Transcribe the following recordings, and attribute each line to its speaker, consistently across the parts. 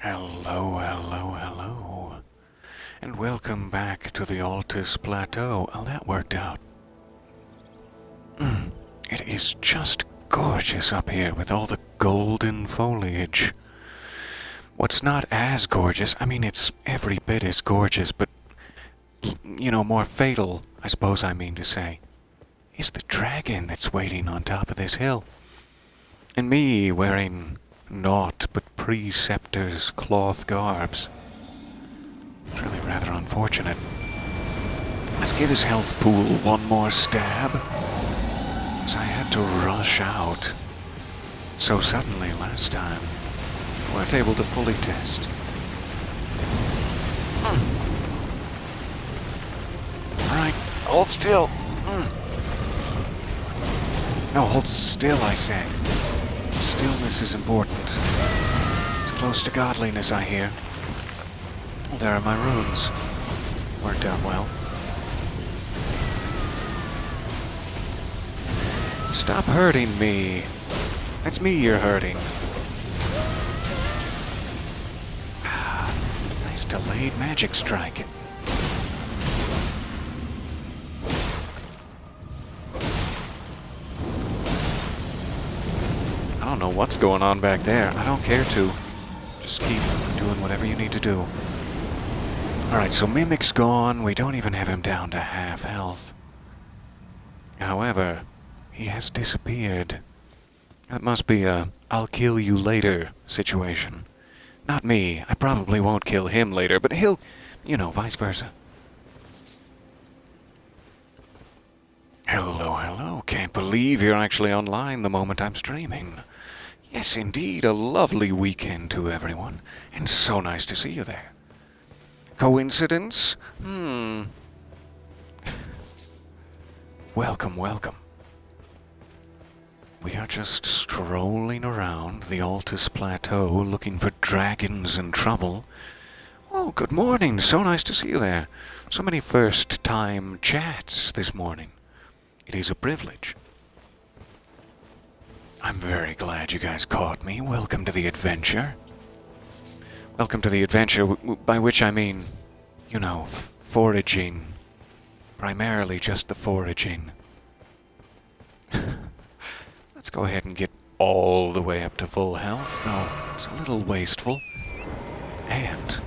Speaker 1: Hello, hello, hello. And welcome back to the Altus Plateau. Oh, that worked out. It is just gorgeous up here with all the golden foliage. What's not as gorgeous, I mean, it's every bit as gorgeous, but, more fatal, I suppose I mean to say, is the dragon that's waiting on top of this hill. And me wearing naught but preceptor's cloth garbs. It's really rather unfortunate. Let's give his health pool one more stab, as I had to rush out so suddenly last time. Weren't able to fully test. Alright, hold still. No, hold still, I said. Stillness is important. It's close to godliness, I hear. Well, there are my runes. Worked out well. Stop hurting me. That's me you're hurting. Nice delayed magic strike. I don't know what's going on back there. I don't care to. Just keep doing whatever you need to do. Alright, so Mimic's gone. We don't even have him down to half health. However, he has disappeared. That must be a I'll kill you later situation. Not me. I probably won't kill him later, but he'll, vice versa. Hello, hello. Can't believe you're actually online the moment I'm streaming. Yes, indeed, a lovely weekend to everyone, and so nice to see you there. Coincidence? Welcome, welcome. We are just strolling around the Altus Plateau looking for dragons and trouble. Oh, good morning. So nice to see you there. So many first-time chats this morning. It is a privilege. I'm very glad you guys caught me. Welcome to the adventure. Welcome to the adventure, by which I mean, foraging. Primarily just the foraging. Let's go ahead and get all the way up to full health, though it's a little wasteful. And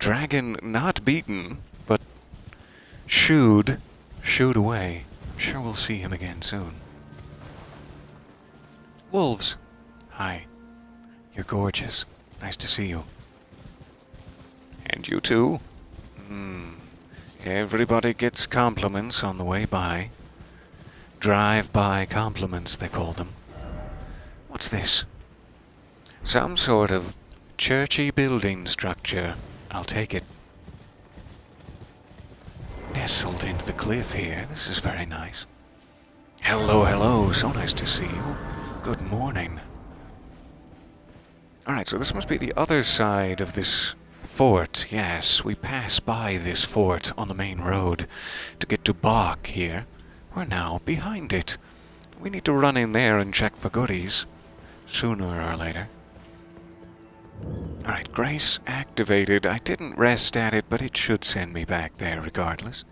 Speaker 1: dragon not beaten, but shooed away. I'm sure we'll see him again soon. Wolves, hi. You're gorgeous. Nice to see you. And you too. Everybody gets compliments on the way by. Drive-by compliments, they call them. What's this? Some sort of churchy building structure. I'll take it. Nestled into the cliff here. This is very nice. Hello, hello. So nice to see you. Good morning. Alright, so this must be the other side of this fort. Yes, we pass by this fort on the main road to get to Bach here. We're now behind it. We need to run in there and check for goodies, sooner or later. Alright, Grace activated. I didn't rest at it, but it should send me back there regardless.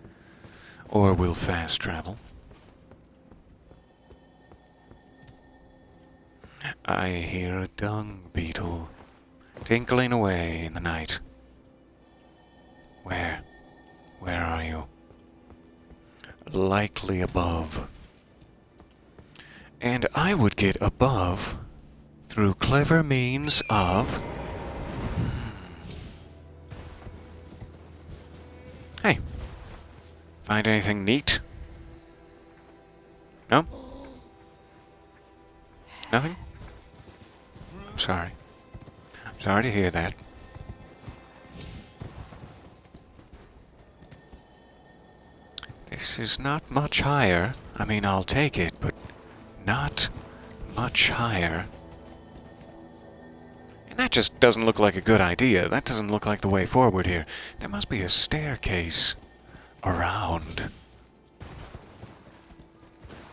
Speaker 1: Or we'll fast travel. I hear a dung beetle tinkling away in the night. Where? Where are you? Likely above. And I would get above through clever means of... Hey. Find anything neat? No? Nothing? I'm sorry. I'm sorry to hear that. This is not much higher. I mean, I'll take it, but not much higher. And that just doesn't look like a good idea. That doesn't look like the way forward here. There must be a staircase around.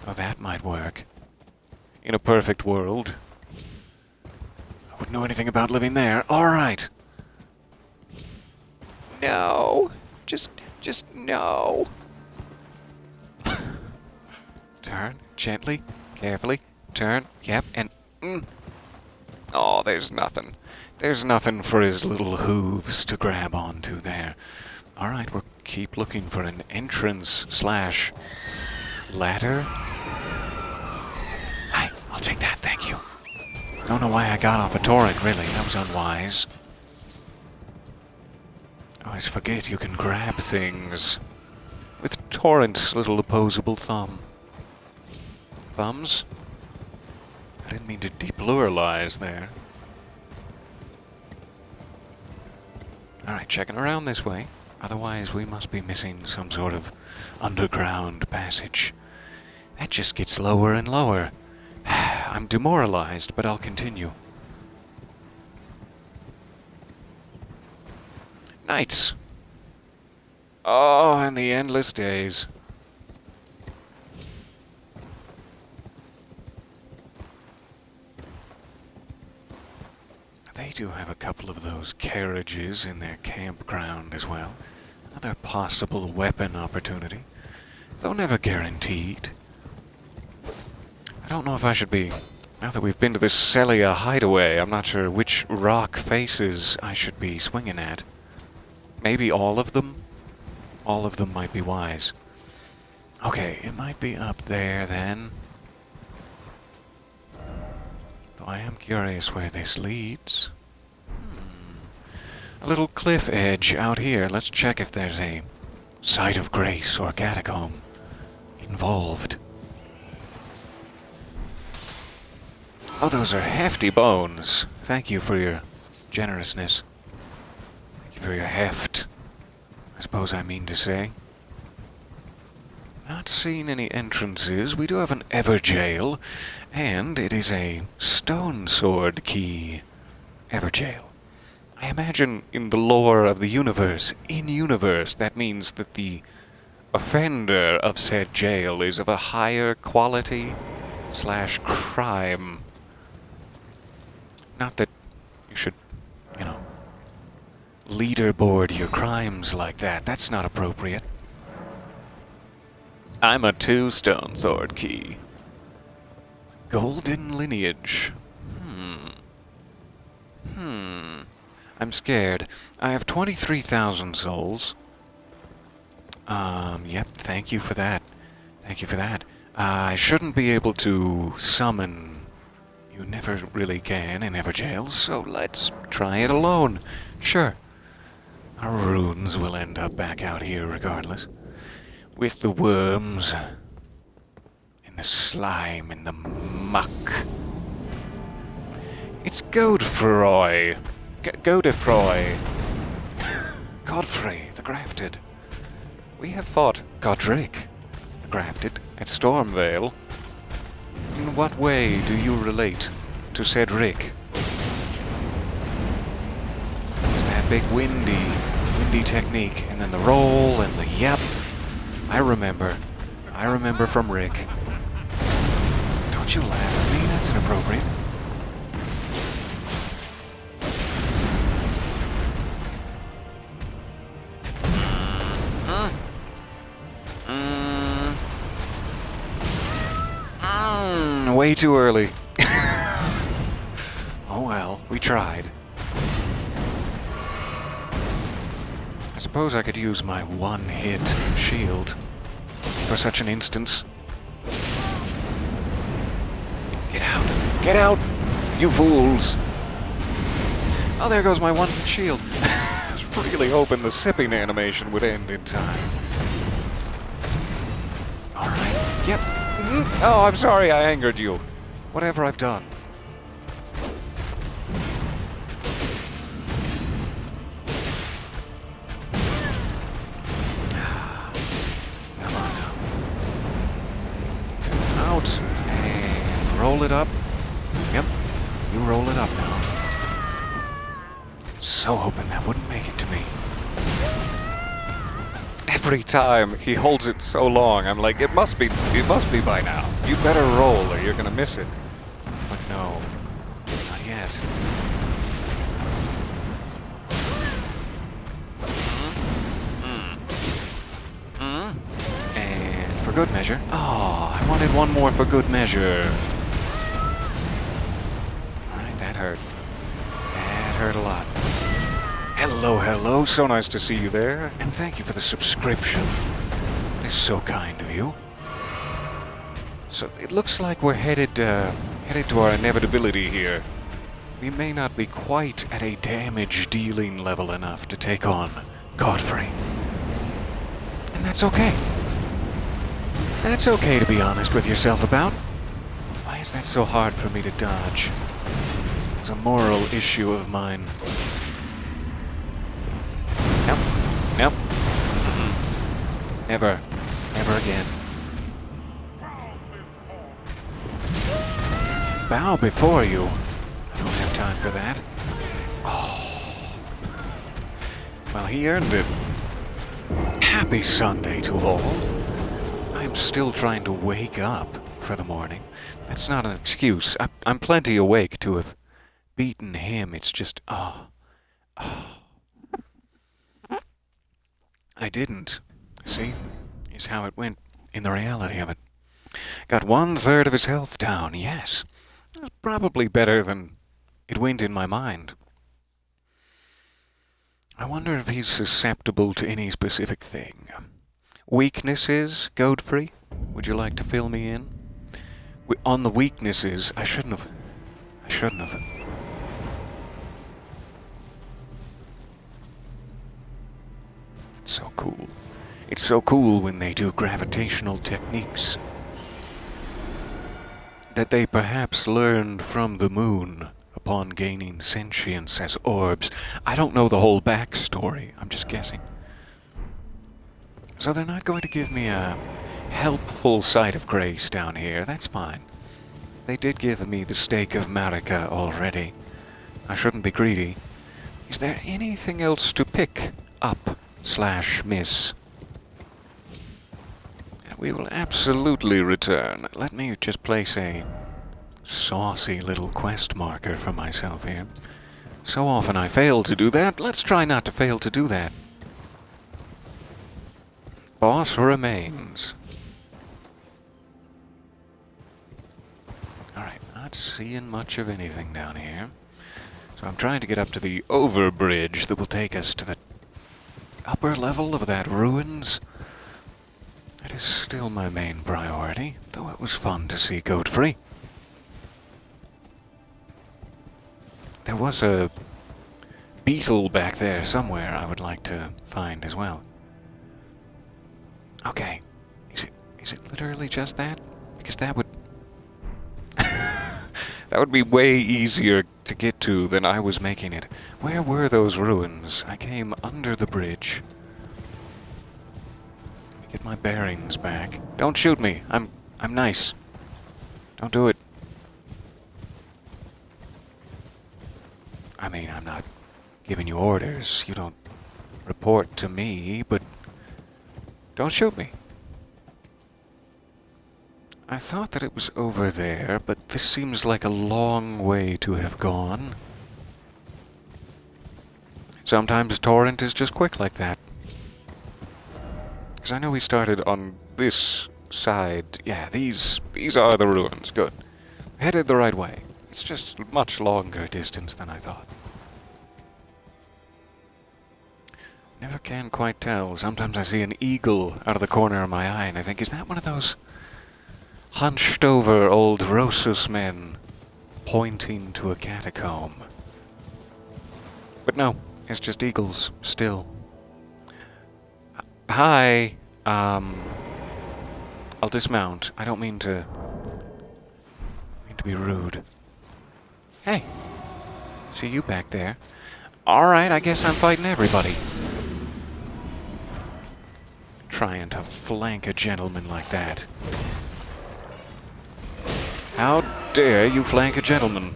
Speaker 1: Oh, that might work. In a perfect world. Wouldn't know anything about living there. Alright. No. Just no. Turn, gently, carefully, turn, yep, and oh, there's nothing. There's nothing for his little hooves to grab onto there. Alright, we'll keep looking for an entrance slash ladder. Hi, I'll take that, thank you. Don't know why I got off a torrent, really. That was unwise. I always forget you can grab things with Torrent's little opposable thumb. Thumbs? I didn't mean to depluralize there. Alright, checking around this way. Otherwise, we must be missing some sort of underground passage. That just gets lower and lower. I'm demoralized, but I'll continue. Nights. Oh, and the endless days. They do have a couple of those carriages in their campground as well. Another possible weapon opportunity, though never guaranteed. I don't know if I should be... Now that we've been to this Celia hideaway, I'm not sure which rock faces I should be swinging at. Maybe all of them? All of them might be wise. Okay, it might be up there then. Though I am curious where this leads. A little cliff edge out here. Let's check if there's a site of grace or catacomb involved. Oh, those are hefty bones. Thank you for your generousness. Thank you for your heft, I suppose I mean to say. Not seeing any entrances. We do have an Everjail, and it is a stone sword key Everjail. I imagine in the lore of the universe, in-universe, that means that the offender of said jail is of a higher quality / crime. Not that you should, you know, leaderboard your crimes like that. That's not appropriate. I'm a 2-stone sword key. Golden lineage. I'm scared. I have 23,000 souls. Yep, thank you for that. Thank you for that. I shouldn't be able to summon. You never really can in Everjails, so let's try it alone. Sure. Our runes will end up back out here regardless. With the worms. In the slime, in the muck. It's Godfrey. Godfrey. Godfrey, the Grafted. We have fought Godric, the Grafted, at Stormvale. In what way do you relate to Cedric? There's that big windy technique, and then the roll, and the yep. I remember from Rick. Don't you laugh at me, that's inappropriate. Way too early. Oh well, we tried. I suppose I could use my one-hit shield for such an instance. Get out! Get out! You fools! Oh, there goes my one-hit shield. I was really hoping the sipping animation would end in time. Alright, yep. Oh, I'm sorry I angered you. Whatever I've done. Come on now. Out. And roll it up. Yep. You roll it up now. So hoping that wouldn't make it to me. Every time he holds it so long, I'm like, it must be by now. You better roll or you're gonna miss it. But no, not yet. for good measure. Oh, I wanted one more for good measure. Alright, that hurt. That hurt a lot. Hello, hello. So nice to see you there. And thank you for the subscription. It is so kind of you. So it looks like we're headed to our inevitability here. We may not be quite at a damage-dealing level enough to take on Godfrey. And that's okay. That's okay to be honest with yourself about. Why is that so hard for me to dodge? It's a moral issue of mine. Nope. Nope. Never. Never again. Bow before you? I don't have time for that. Oh. Well, he earned it. Happy Sunday to all. I'm still trying to wake up for the morning. That's not an excuse. I'm plenty awake to have beaten him. It's just, I didn't. See? Is how it went in the reality of it. Got 1/3 of his health down, yes. It was probably better than it went in my mind. I wonder if he's susceptible to any specific thing. Weaknesses, Godfrey? Would you like to fill me in? On the weaknesses, I shouldn't have. It's so cool. It's so cool when they do gravitational techniques that they perhaps learned from the moon upon gaining sentience as orbs. I don't know the whole backstory. I'm just guessing. So they're not going to give me a helpful sight of grace down here. That's fine. They did give me the stake of Marika already. I shouldn't be greedy. Is there anything else to pick up/miss? We will absolutely return. Let me just place a saucy little quest marker for myself here. So often I fail to do that. Let's try not to fail to do that. Boss remains. Alright, not seeing much of anything down here. So I'm trying to get up to the overbridge that will take us to the upper level of that ruins. That is still my main priority, though it was fun to see Godfrey. There was a beetle back there somewhere I would like to find as well. Okay. Is it literally just that? Because that would that would be way easier to get to than I was making it. Where were those ruins? I came under the bridge. Get my bearings back. Don't shoot me. I'm nice. Don't do it. I mean, I'm not giving you orders. You don't report to me, but don't shoot me. I thought that it was over there, but this seems like a long way to have gone. Sometimes Torrent is just quick like that. Because I know we started on this side. Yeah, these are the ruins. Good. Headed the right way. It's just much longer distance than I thought. Never can quite tell. Sometimes I see an eagle out of the corner of my eye and I think, is that one of those hunched over old Rosus men pointing to a catacomb? But no, it's just eagles still. Hi, I'll dismount. I don't mean to be rude. Hey, see you back there. Alright, I guess I'm fighting everybody. Trying to flank a gentleman like that. How dare you flank a gentleman?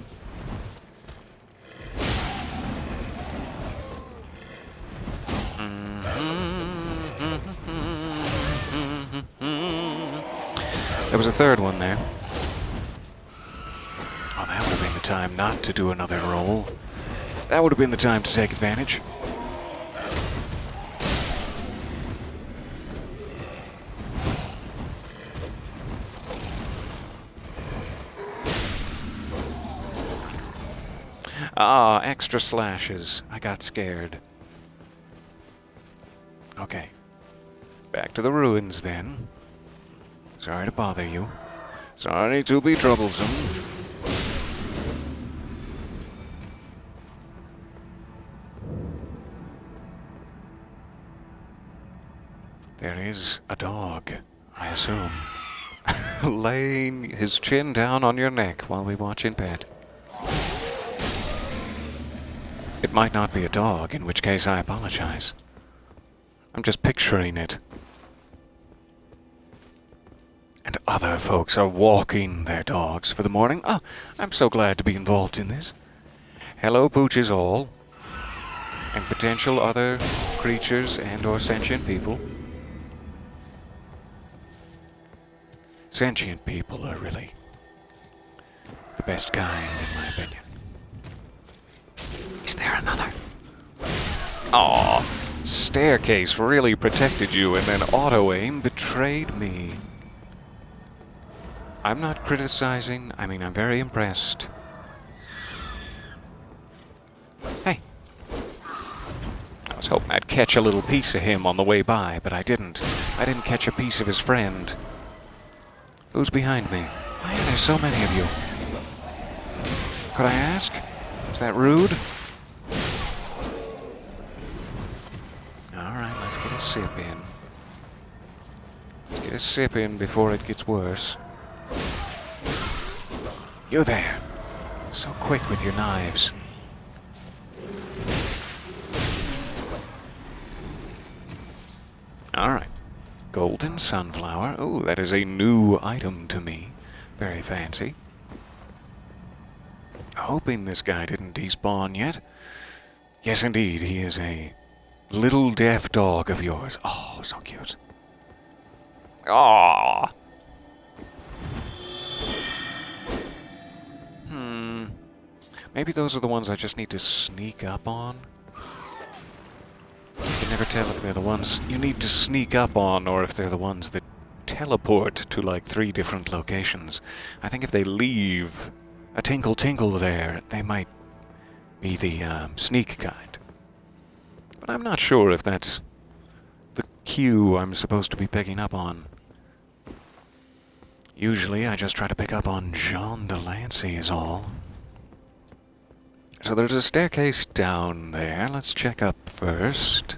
Speaker 1: There was a third one there. Oh, that would have been the time not to do another roll. That would have been the time to take advantage. Ah, extra slashes. I got scared. Okay. Back to the ruins, then. Sorry to bother you. Sorry to be troublesome. There is a dog, I assume, laying his chin down on your neck while we watch in bed. It might not be a dog, in which case I apologize. I'm just picturing it. And other folks are walking their dogs for the morning. Oh, I'm so glad to be involved in this. Hello, pooches all. And potential other creatures and or sentient people. Sentient people are really the best kind, in my opinion. Is there another? Aw, staircase really protected you, and then auto-aim betrayed me. I'm not criticizing. I mean, I'm very impressed. Hey. I was hoping I'd catch a little piece of him on the way by, but I didn't. I didn't catch a piece of his friend. Who's behind me? Why are there so many of you? Could I ask? Is that rude? Alright, let's get a sip in. Let's get a sip in before it gets worse. You there! So quick with your knives. Alright. Golden sunflower. Oh, that is a new item to me. Very fancy. Hoping this guy didn't despawn yet. Yes, indeed, he is a little deaf dog of yours. Oh, so cute. Aww. Maybe those are the ones I just need to sneak up on. You can never tell if they're the ones you need to sneak up on or if they're the ones that teleport to like 3 different locations. I think if they leave a tinkle tinkle there, they might be the sneak kind. But I'm not sure if that's the cue I'm supposed to be picking up on. Usually I just try to pick up on Jean Delancey is all. So there's a staircase down there. Let's check up first.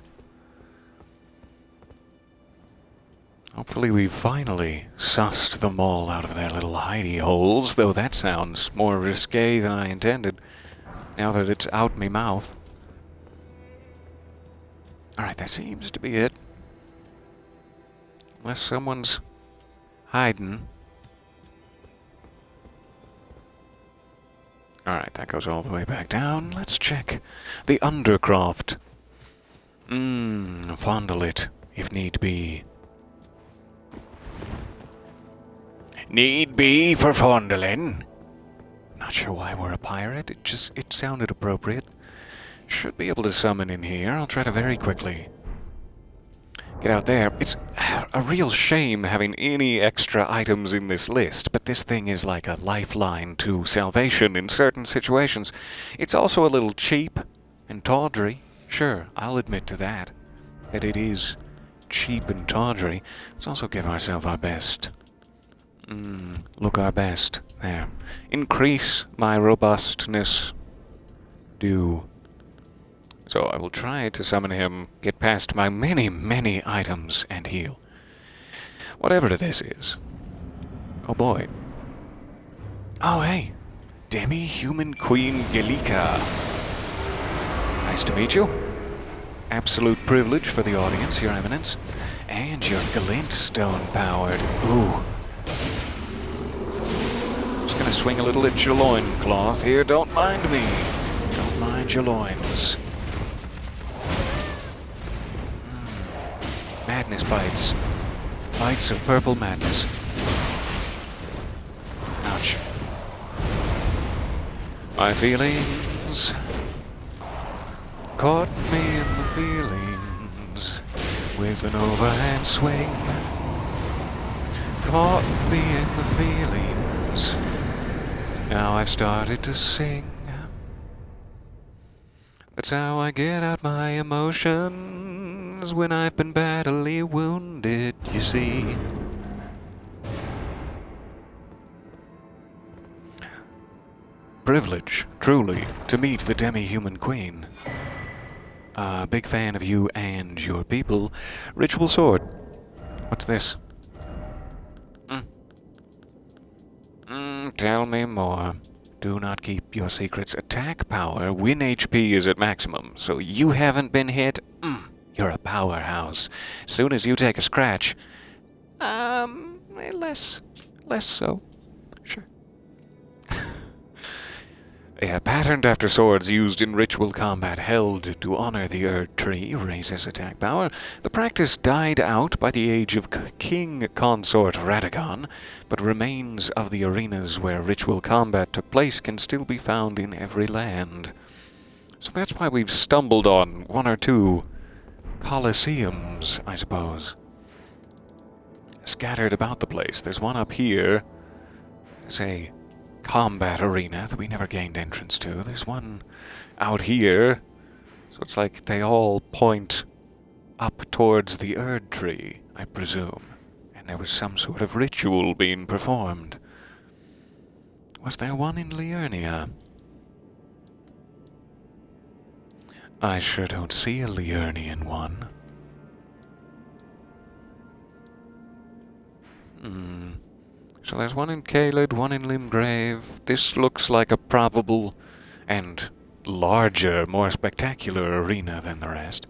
Speaker 1: Hopefully we've finally sussed them all out of their little hidey holes, though that sounds more risque than I intended, now that it's out me mouth. Alright, that seems to be it. Unless someone's hiding. Alright, that goes all the way back down. Let's check the undercroft. Fondle it, if need be. Need be for fondling. Not sure why we're a pirate. It sounded appropriate. Should be able to summon in here. I'll try to very quickly get out there. It's a real shame having any extra items in this list, but this thing is like a lifeline to salvation in certain situations. It's also a little cheap and tawdry. Sure, I'll admit to that it is cheap and tawdry. Let's also give ourselves our best. Look our best. There. Increase my robustness. Do. So I will try to summon him, get past my many, many items, and heal. Whatever this is. Oh boy. Oh hey. Demi-human Queen Galika. Nice to meet you. Absolute privilege for the audience, Your Eminence. And you're glintstone powered. Ooh. Just gonna swing a little at your loincloth here. Don't mind me. Don't mind your loins. Madness bites. Bites of purple madness. Ouch. My feelings caught me in the feelings with an overhand swing. Caught me in the feelings. Now I've started to sing. That's how I get out my emotions when I've been badly wounded, you see. Privilege, truly, to meet the demi-human queen. Big fan of you and your people. Ritual sword. What's this? Tell me more. Do not keep your secrets. Attack power. Win HP is at maximum, so you haven't been hit. You're a powerhouse. Soon as you take a scratch, less so. Sure. Yeah, patterned after swords used in ritual combat held to honor the Erd Tree raises attack power. The practice died out by the age of King Consort Radagon, but remains of the arenas where ritual combat took place can still be found in every land. So that's why we've stumbled on one or two coliseums, I suppose. Scattered about the place. There's one up here. There's a combat arena that we never gained entrance to. There's one out here. So it's like they all point up towards the Erd Tree, I presume. And there was some sort of ritual being performed. Was there one in Liurnia? I sure don't see a Liurnian one. So there's one in Caelid, one in Limgrave. This looks like a probable and larger, more spectacular arena than the rest.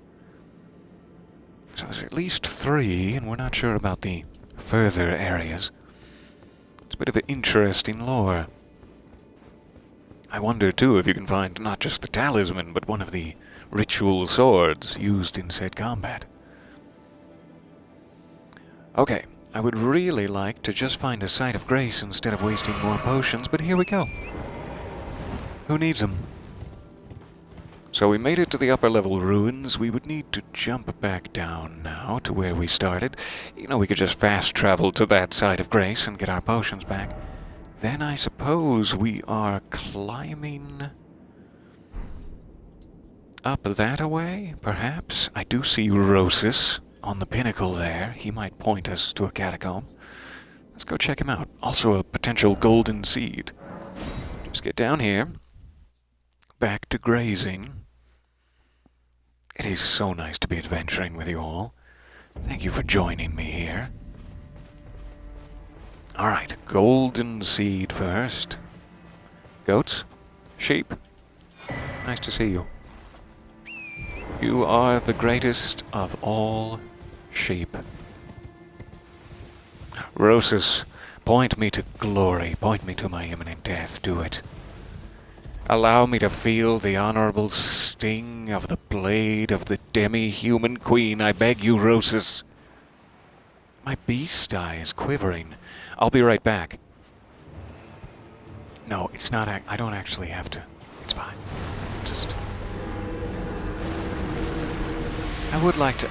Speaker 1: So there's at least 3, and we're not sure about the further areas. It's a bit of an interesting lore. I wonder, too, if you can find not just the talisman, but one of the ritual swords used in said combat. Okay. I would really like to just find a site of grace instead of wasting more potions, but here we go. Who needs them? So we made it to the upper level ruins. We would need to jump back down now to where we started. You know, we could just fast travel to that site of grace and get our potions back. Then I suppose we are climbing up that way, perhaps? I do see Rosis on the pinnacle there. He might point us to a catacomb. Let's go check him out. Also a potential golden seed. Just get down here. Back to grazing. It is so nice to be adventuring with you all. Thank you for joining me here. Alright, golden seed first. Goats? Sheep? Nice to see you. You are the greatest of all sheep. Rosis, point me to glory, point me to my imminent death, do it. Allow me to feel the honorable sting of the blade of the demi-human queen, I beg you, Rosis. My beast eye is quivering. I'll be right back. No, it's not, I don't actually have to. It's fine. Just... I would like to...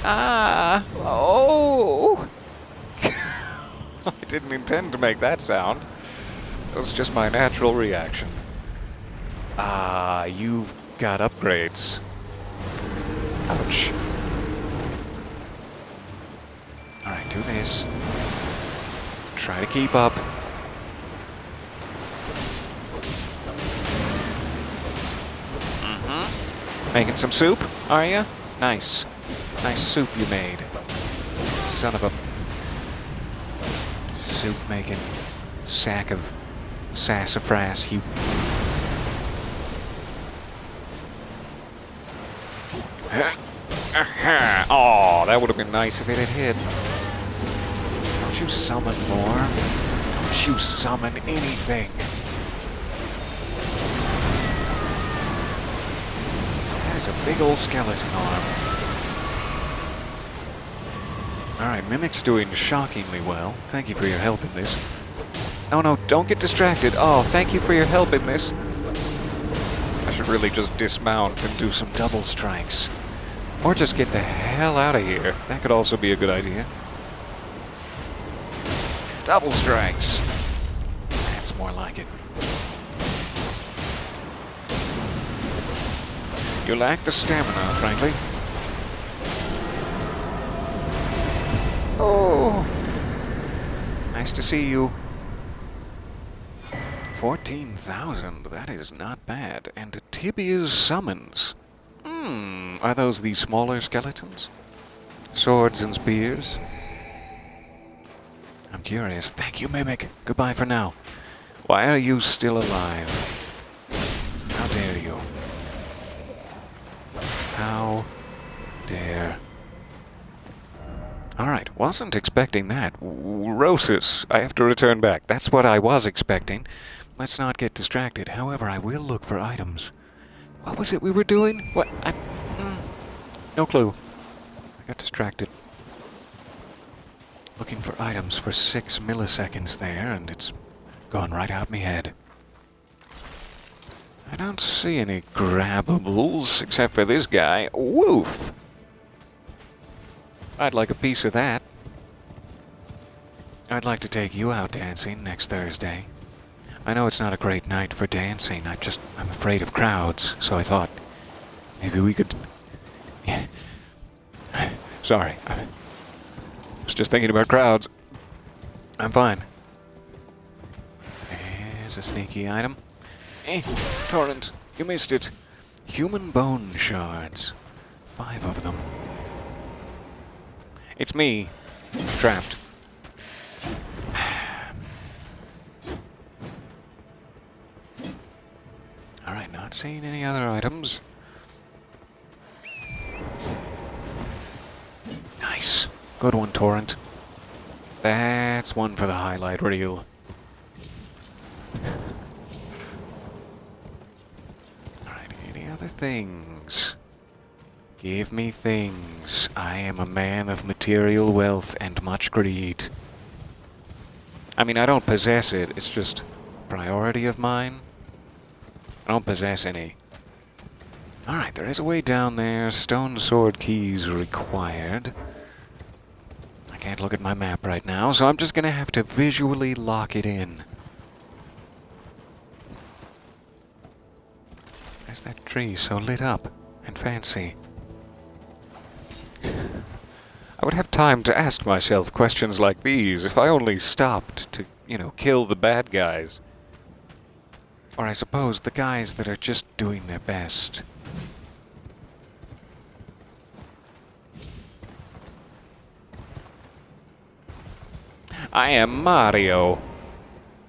Speaker 1: Oh! I didn't intend to make that sound. That was just my natural reaction. You've got upgrades. Ouch. Alright, do this. Try to keep up. Making some soup, are you? Nice. Nice soup you made. Son of a... soup-making sack of sassafras, you... Oh, that would have been nice if it had hit. Don't you summon more? Don't you summon anything? That is a big old skeleton arm. Alright, Mimic's doing shockingly well. Thank you for your help in this. Oh no, don't get distracted. Oh, thank you for your help in this. I should really just dismount and do some double strikes. Or just get the hell out of here. That could also be a good idea. Double strikes. That's more like it. You lack the stamina, frankly. Oh! Nice to see you. 14,000, that is not bad. And Tibia's summons. Are those the smaller skeletons? Swords and spears? I'm curious. Thank you, Mimic. Goodbye for now. Why are you still alive? How dare you? How dare... Alright, wasn't expecting that. Rosis, I have to return back. That's what I was expecting. Let's not get distracted. However, I will look for items. What was it we were doing? What? No clue. I got distracted. Looking for items for 6 milliseconds there, and it's gone right out my head. I don't see any grabbables, except for this guy. Woof! I'd like a piece of that. I'd like to take you out dancing next Thursday. I know it's not a great night for dancing. I'm afraid of crowds, so I thought maybe we could... Yeah. Sorry. I was just thinking about crowds. I'm fine. There's a sneaky item. Torrent, you missed it. Human bone shards. 5 of them. It's me. Trapped. Alright, not seeing any other items. Nice. Good one, Torrent. That's one for the highlight reel. Alright, any other things? Give me things. I am a man of material wealth and much greed. I mean, I don't possess it. It's just a priority of mine. I don't possess any. Alright, there is a way down there. Stone sword keys required. I can't look at my map right now, so I'm just gonna have to visually lock it in. There's that tree so lit up and fancy. I would have time to ask myself questions like these if I only stopped to, kill the bad guys. Or I suppose the guys that are just doing their best. I am Mario.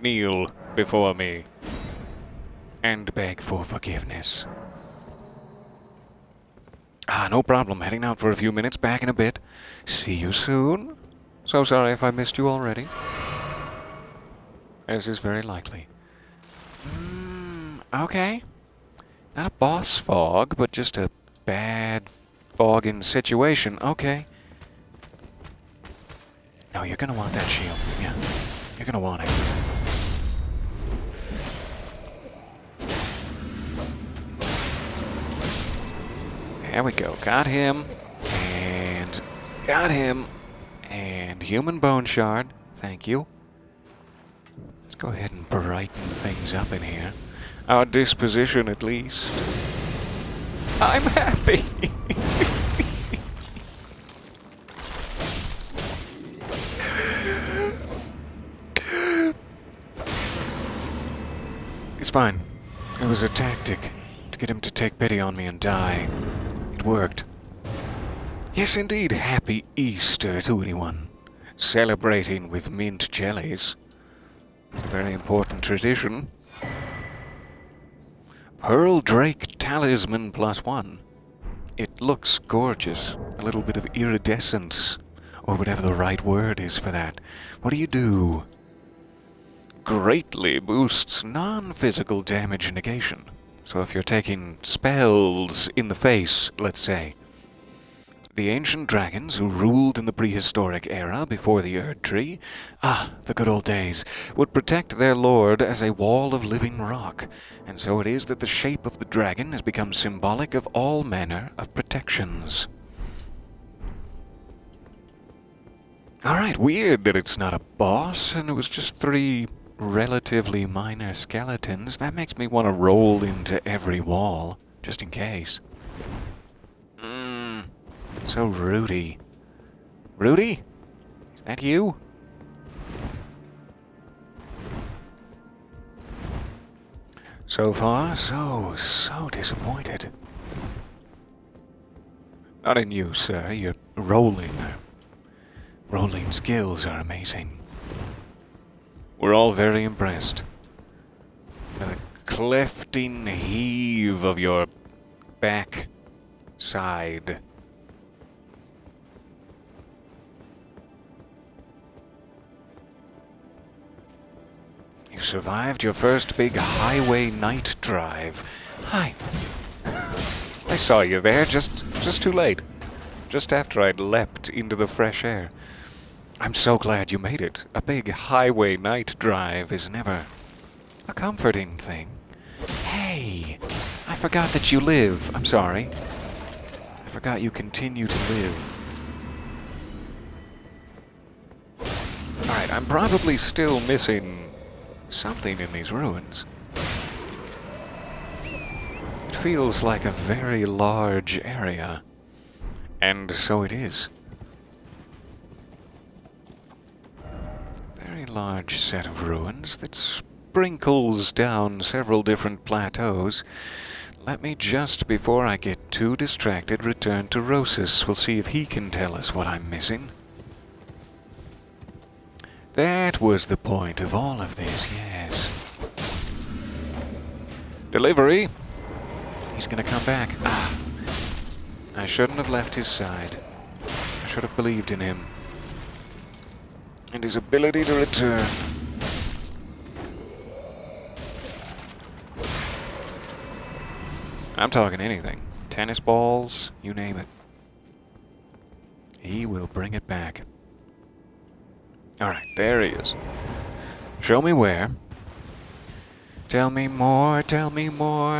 Speaker 1: Kneel before me. And beg for forgiveness. No problem. Heading out for a few minutes. Back in a bit. See you soon. So sorry if I missed you already. As is very likely. Okay. Not a boss fog, but just a bad fogging situation. Okay. No, you're gonna want that shield. Yeah. You're gonna want it. There we go. Got him. And got him. And human bone shard. Thank you. Let's go ahead and brighten things up in here. Our disposition, at least. I'm happy. It's fine. It was a tactic to get him to take pity on me and die. It worked. Yes, indeed. Happy Easter to anyone celebrating with mint jellies. A very important tradition. Pearl Drake Talisman +1. It looks gorgeous. A little bit of iridescence, or whatever the right word is for that. What do you do? Greatly boosts non-physical damage negation. So if you're taking spells in the face, let's say. The ancient dragons who ruled in the prehistoric era before the Erd Tree, the good old days, would protect their lord as a wall of living rock, and so it is that the shape of the dragon has become symbolic of all manner of protections. Alright, weird that it's not a boss, and it was just 3 relatively minor skeletons. That makes me want to roll into every wall, just in case. So Rudy. Rudy? Is that you? So far, so disappointed. Not in you, sir. Your rolling skills are amazing. We're all very impressed by the clefting heave of your back side. You survived your first big highway night drive. Hi. I saw you there, just too late. Just after I'd leapt into the fresh air. I'm so glad you made it. A big highway night drive is never a comforting thing. Hey, I forgot that you live. I'm sorry. I forgot you continue to live. Alright, I'm probably still missing something in these ruins. It feels like a very large area. And so it is. Very large set of ruins that sprinkles down several different plateaus. Let me just, before I get too distracted, return to Rosus. We'll see if he can tell us what I'm missing. That was the point of all of this, yes. Delivery! He's gonna come back. Ah! I shouldn't have left his side. I should have believed in him. And his ability to return. I'm talking anything. Tennis balls, you name it. He will bring it back. Alright, there he is. Show me where. Tell me more,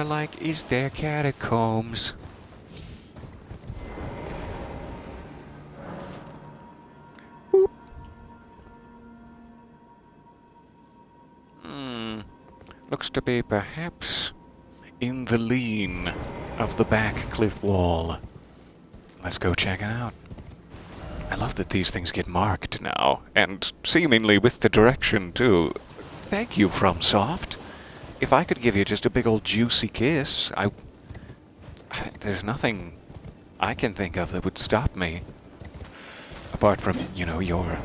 Speaker 1: like, is there catacombs? Boop. Looks to be perhaps in the lean of the back cliff wall. Let's go check it out. I love that these things get marked now, and seemingly with the direction, too. Thank you, FromSoft. If I could give you just a big old juicy kiss, there's nothing I can think of that would stop me. Apart from, you know, your...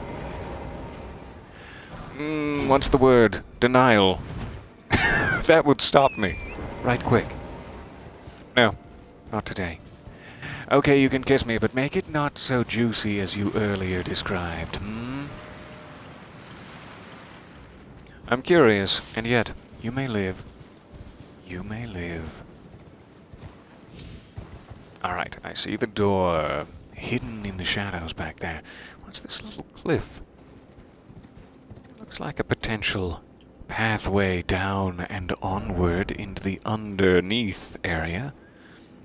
Speaker 1: what's the word? Denial. That would stop me. Right quick. No, not today. Okay, you can kiss me, but make it not so juicy as you earlier described, I'm curious, and yet, you may live. You may live. Alright, I see the door hidden in the shadows back there. What's this little cliff? Looks like a potential pathway down and onward into the underneath area,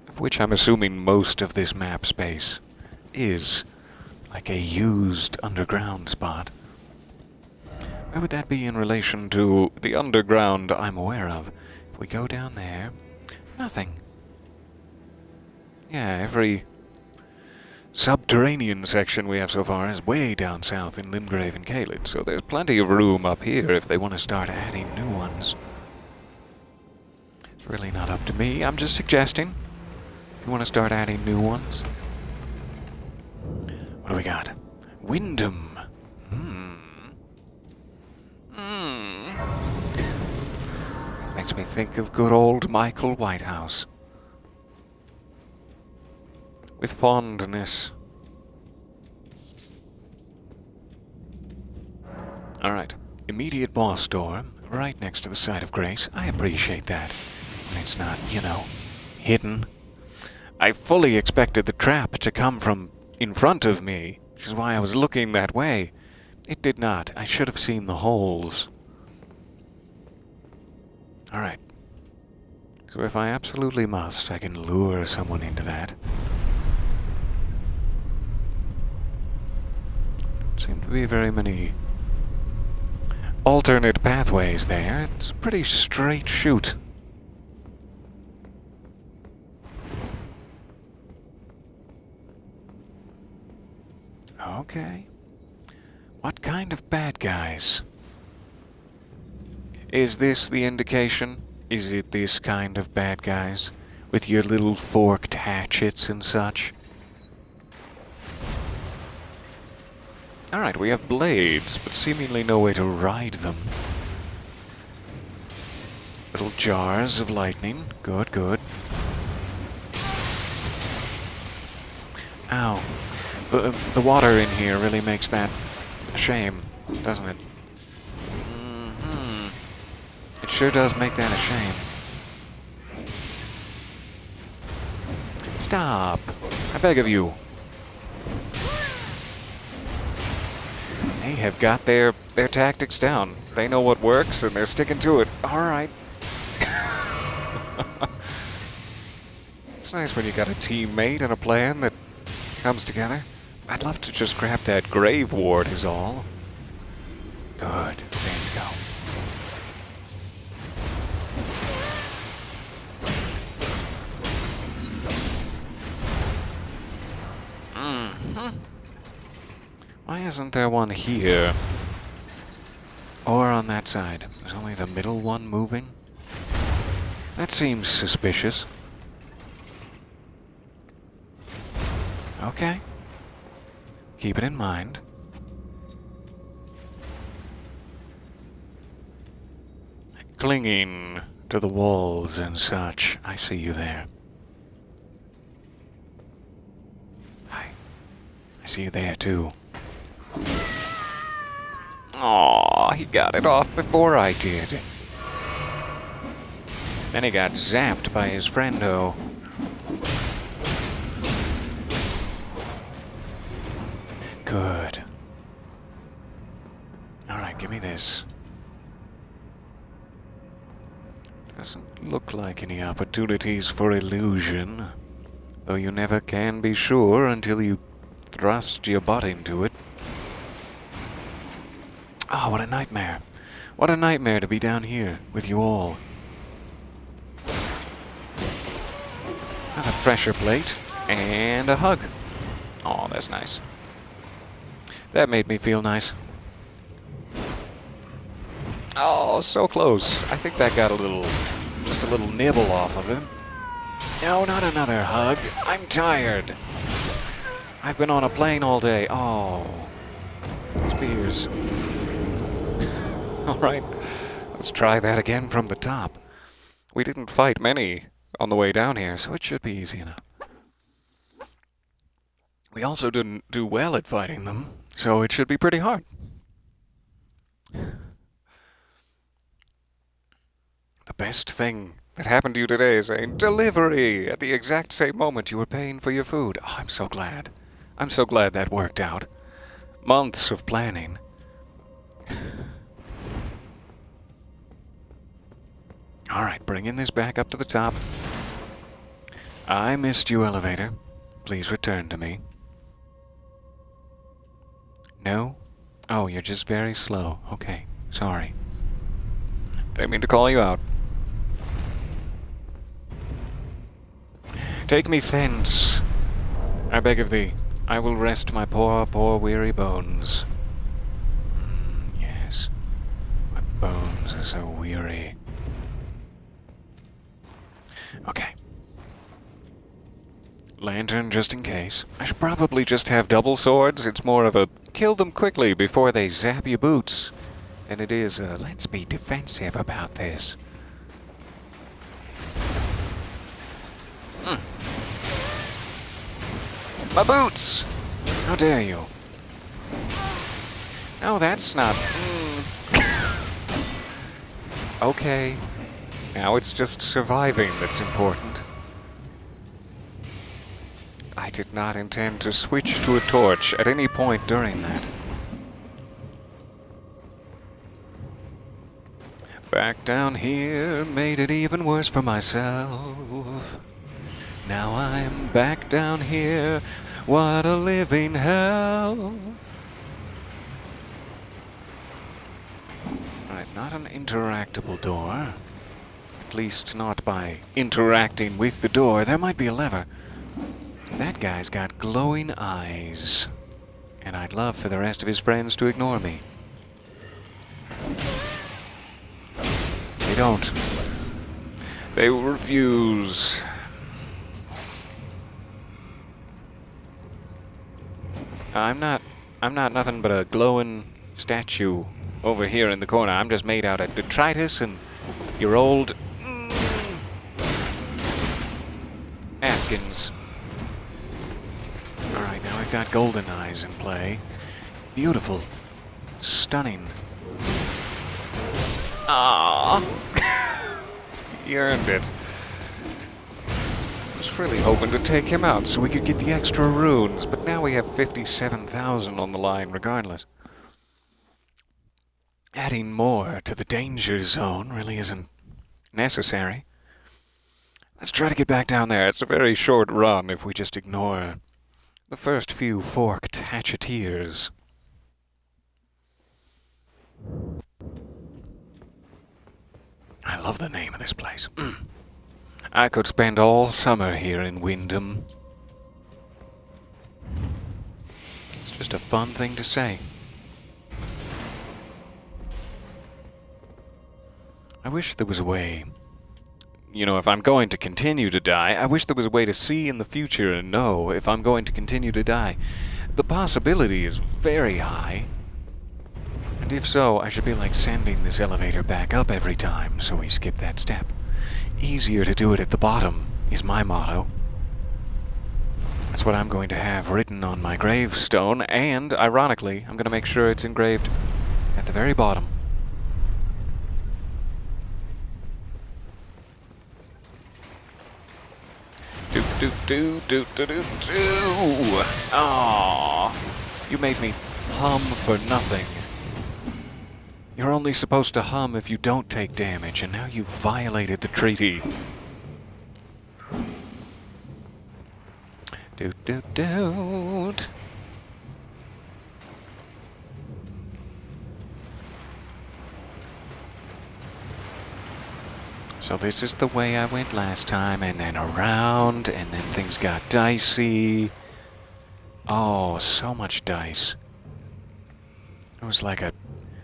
Speaker 1: of which I'm assuming most of this map space is, like a used underground spot. Where would that be in relation to the underground I'm aware of? If we go down there, nothing. Yeah, every subterranean section we have so far is way down south in Limgrave and Caelid, so there's plenty of room up here if they want to start adding new ones. It's really not up to me, I'm just suggesting. If you want to start adding new ones. What do we got? Wyndham. Makes me think of good old Michael Whitehouse. With fondness. Alright. Immediate boss door, right next to the site of grace. I appreciate that. And it's not, you know, hidden. I fully expected the trap to come from in front of me, which is why I was looking that way. It did not. I should have seen the holes. Alright. So if I absolutely must, I can lure someone into that. Seem to be very many alternate pathways there. It's a pretty straight shoot. Okay. What kind of bad guys? Is this the indication? Is it this kind of bad guys? With your little forked hatchets and such? Alright, we have blades, but seemingly no way to ride them. Little jars of lightning. Good, good. Ow. The water in here really makes that a shame, doesn't it? It sure does make that a shame. Stop! I beg of you. They have got their tactics down. They know what works, and they're sticking to it. Alright. It's nice when you got a teammate and a plan that comes together. I'd love to just grab that grave ward is all. Good. There you go. Why isn't there one here? Or on that side? Is only the middle one moving? That seems suspicious. Okay. Keep it in mind. Clinging to the walls and such. I see you there. Hi. I see you there too. Aw, he got it off before I did. Then he got zapped by his friendo. Good. Alright, give me this. Doesn't look like any opportunities for illusion, though you never can be sure until you thrust your butt into it. Ah, what a nightmare. What a nightmare to be down here with you all. Another pressure plate and a hug. Oh, that's nice. That made me feel nice. Oh, so close. I think that got just a little nibble off of him. No, not another hug. I'm tired. I've been on a plane all day. Oh, spears. All right, let's try that again from the top. We didn't fight many on the way down here, so it should be easy enough. We also didn't do well at fighting them, so it should be pretty hard. The best thing that happened to you today is a delivery at the exact same moment you were paying for your food. Oh, I'm so glad. I'm so glad that worked out. Months of planning. Alright, bringing this back up to the top. I missed you, elevator. Please return to me. No? Oh, you're just very slow. Okay, sorry. I didn't mean to call you out. Take me thence, I beg of thee. I will rest my poor, poor weary bones. Yes, my bones are so weary. Okay. Lantern just in case. I should probably just have double swords. It's more of a kill them quickly before they zap your boots than it is a let's be defensive about this. My boots! How dare you? No, that's not... Okay. Now it's just surviving that's important. I did not intend to switch to a torch at any point during that. Back down here made it even worse for myself. Now I'm back down here. What a living hell. Alright, not an interactable door. At least not by interacting with the door. There might be a lever. That guy's got glowing eyes. And I'd love for the rest of his friends to ignore me. They don't. They will refuse. I'm not nothing but a glowing statue over here in the corner. I'm just made out of detritus and your old Atkins. Alright, now I've got golden eyes in play. Beautiful. Stunning. Ah, he earned it. I was really hoping to take him out so we could get the extra runes, but now we have 57,000 on the line regardless. Adding more to the danger zone really isn't necessary. Let's try to get back down there. It's a very short run if we just ignore the first few forked hatcheteers. I love the name of this place. I could spend all summer here in Wyndham. It's just a fun thing to say. I wish there was a way. You know, if I'm going to continue to die, I wish there was a way to see in the future and know if I'm going to continue to die. The possibility is very high. And if so, I should be like sending this elevator back up every time, so we skip that step. Easier to do it at the bottom is my motto. That's what I'm going to have written on my gravestone, and, ironically, I'm going to make sure it's engraved at the very bottom. Aww. You made me hum for nothing. You're only supposed to hum if you don't take damage, and now you've violated the treaty. Doot. So this is the way I went last time, and then around, and then things got dicey. Oh, so much dice. It was like a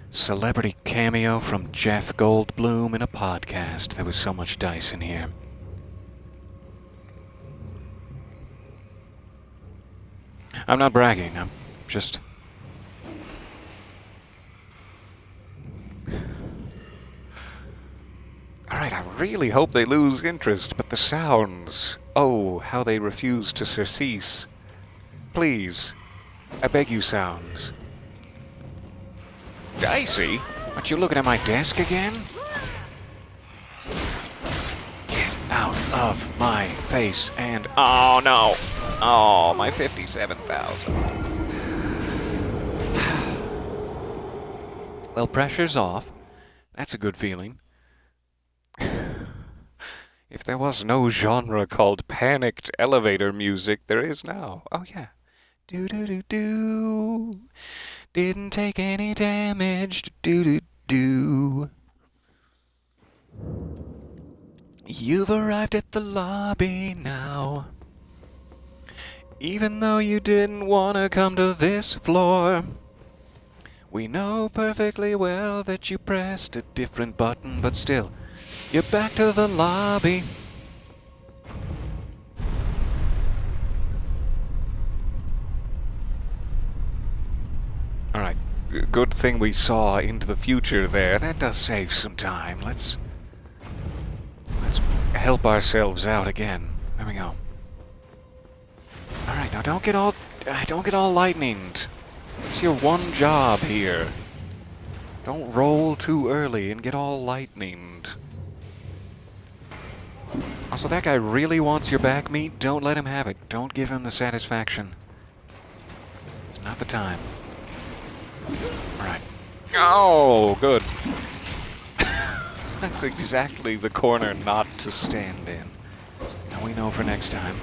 Speaker 1: celebrity cameo from Jeff Goldblum in a podcast. There was so much dice in here. I'm not bragging, I'm just... Alright, I really hope they lose interest, but the sounds... Oh, how they refuse to surcease. Please, I beg you, sounds. Dicey? Aren't you looking at my desk again? Get out of my face and... Oh, no! Oh, my 57,000. Well, pressure's off. That's a good feeling. If there was no genre called panicked elevator music, there is now. Oh, yeah. Do-do-do-do. Didn't take any damage. Do-do-do. You've arrived at the lobby now. Even though you didn't want to come to this floor, we know perfectly well that you pressed a different button, but still, you're back to the lobby. Alright, good thing we saw into the future there. That does save some time. Let's help ourselves out again. There we go. Alright, now don't get all lightninged. It's your one job here. Don't roll too early and get all lightninged. Also, that guy really wants your back meat. Don't let him have it. Don't give him the satisfaction. It's not the time. Alright. Oh, good. That's exactly the corner not to stand in. Now we know for next time.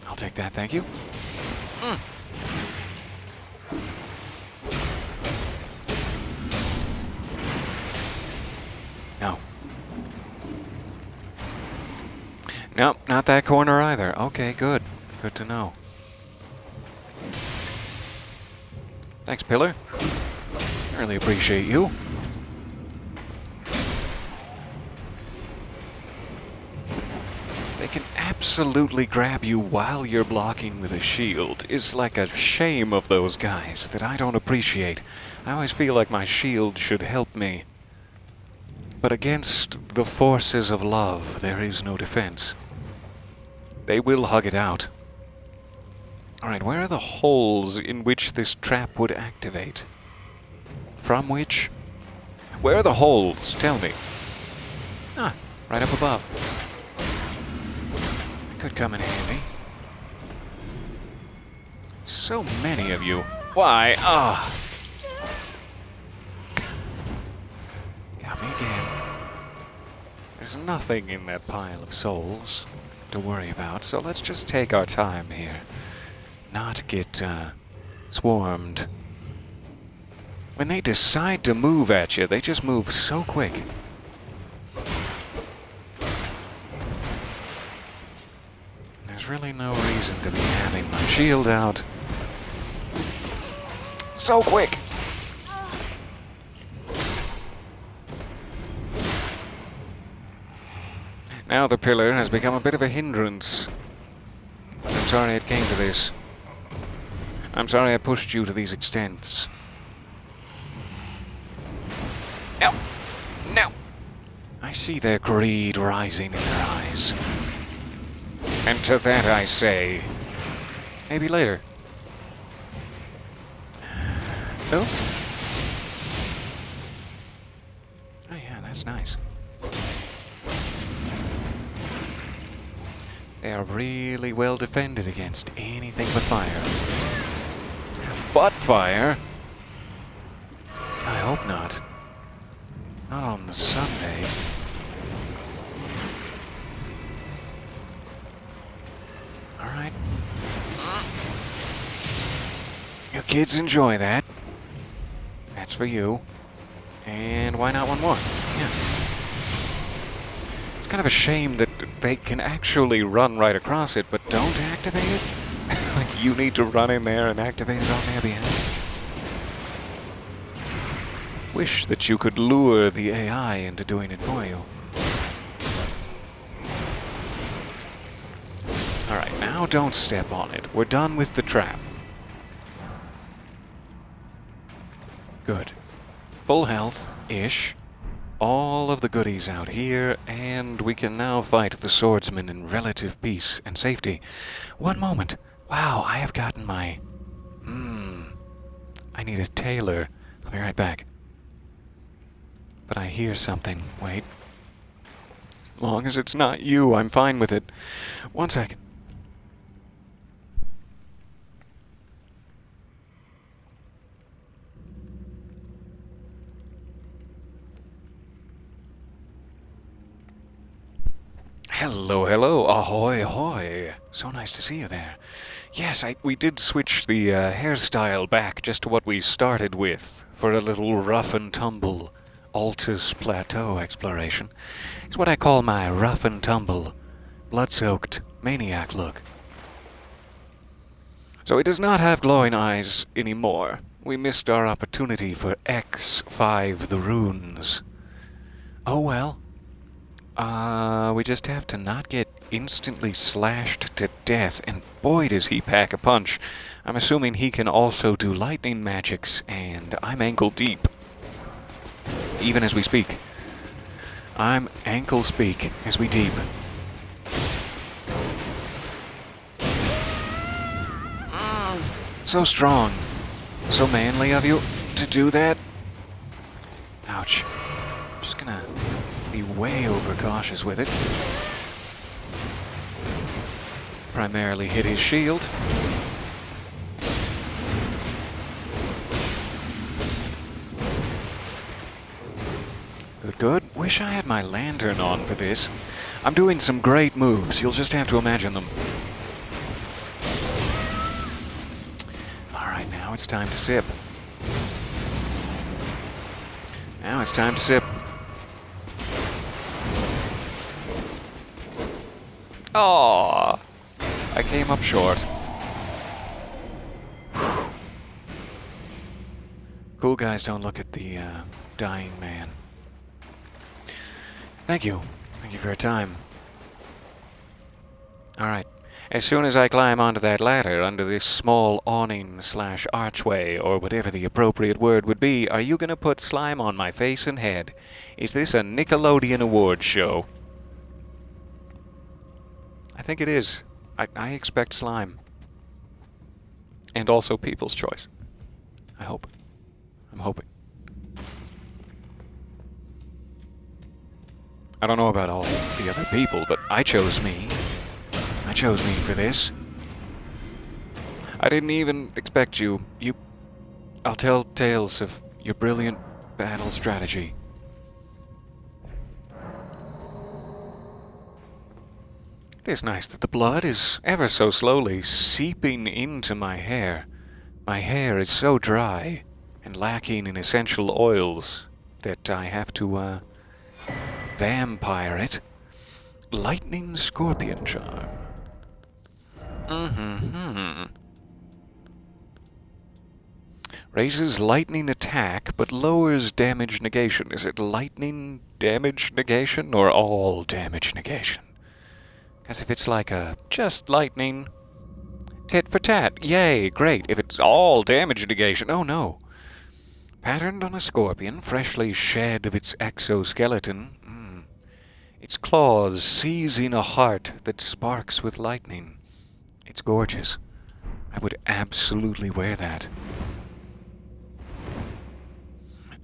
Speaker 1: I'll take that, thank you. No. Nope, not that corner either. Okay, good. Good to know. Thanks, Pillar. I really appreciate you. They can absolutely grab you while you're blocking with a shield. It's like a shame of those guys that I don't appreciate. I always feel like my shield should help me. But against the forces of love, there is no defense. They will hug it out. Alright, where are the holes in which this trap would activate? From which? Where are the holes? Tell me. Ah, right up above. Could come in handy. So many of you. Why? Ah! Got me again. There's nothing in that pile of souls to worry about, so let's just take our time here. Not get swarmed. When they decide to move at you, they just move so quick. There's really no reason to be having my shield out. So quick! Now the pillar has become a bit of a hindrance. I'm sorry it came to this. I'm sorry I pushed you to these extents. No! No! I see their greed rising in their eyes. And to that I say, maybe later. No? Oh yeah, that's nice. They are really well defended against anything but fire. But fire? I hope not. Not on the Sunday. Alright. You kids enjoy that. That's for you. And why not one more? Yeah. It's kind of a shame that they can actually run right across it, but don't activate it? Like you need to run in there and activate it on their behalf. Wish that you could lure the AI into doing it for you. Alright, now don't step on it. We're done with the trap. Good. Full health-ish. All of the goodies out here, and we can now fight the swordsman in relative peace and safety. One moment. Wow, I have gotten my... I need a tailor. I'll be right back. But I hear something. Wait. As long as it's not you, I'm fine with it. 1 second. Hello, hello, ahoy, ahoy. So nice to see you there. Yes, we did switch the hairstyle back just to what we started with for a little rough and tumble Altus Plateau exploration. It's what I call my rough and tumble, blood-soaked maniac look. So he does not have glowing eyes anymore. We missed our opportunity for X5 the runes. Oh well. We just have to not get instantly slashed to death, and boy does he pack a punch. I'm assuming he can also do lightning magics, and I'm ankle deep. Even as we speak. I'm ankle speak as we deep. So strong. So manly of you to do that. Ouch. I'm just gonna be way overcautious with it. Primarily hit his shield. Good, good. Wish I had my lantern on for this. I'm doing some great moves. You'll just have to imagine them. Alright, now it's time to sip. Now it's time to sip. Aww, I came up short. Cool guys don't look at the, dying man. Thank you. Thank you for your time. Alright. As soon as I climb onto that ladder, under this small awning/archway, or whatever the appropriate word would be, are you gonna put slime on my face and head? Is this a Nickelodeon Awards show? I think it is. I expect slime. And also People's Choice. I hope. I'm hoping. I don't know about all the other people, but I chose me. I chose me for this. I didn't even expect you. I'll tell tales of your brilliant battle strategy. It is nice that the blood is ever so slowly seeping into my hair. My hair is so dry and lacking in essential oils that I have to, vampire it. Lightning Scorpion Charm. Raises lightning attack, but lowers damage negation. Is it lightning damage negation or all damage negation? Because if it's like a just lightning, tit for tat, yay, great. If it's all damage negation, oh no. Patterned on a scorpion, freshly shed of its exoskeleton, its claws seizing a heart that sparks with lightning. It's gorgeous. I would absolutely wear that.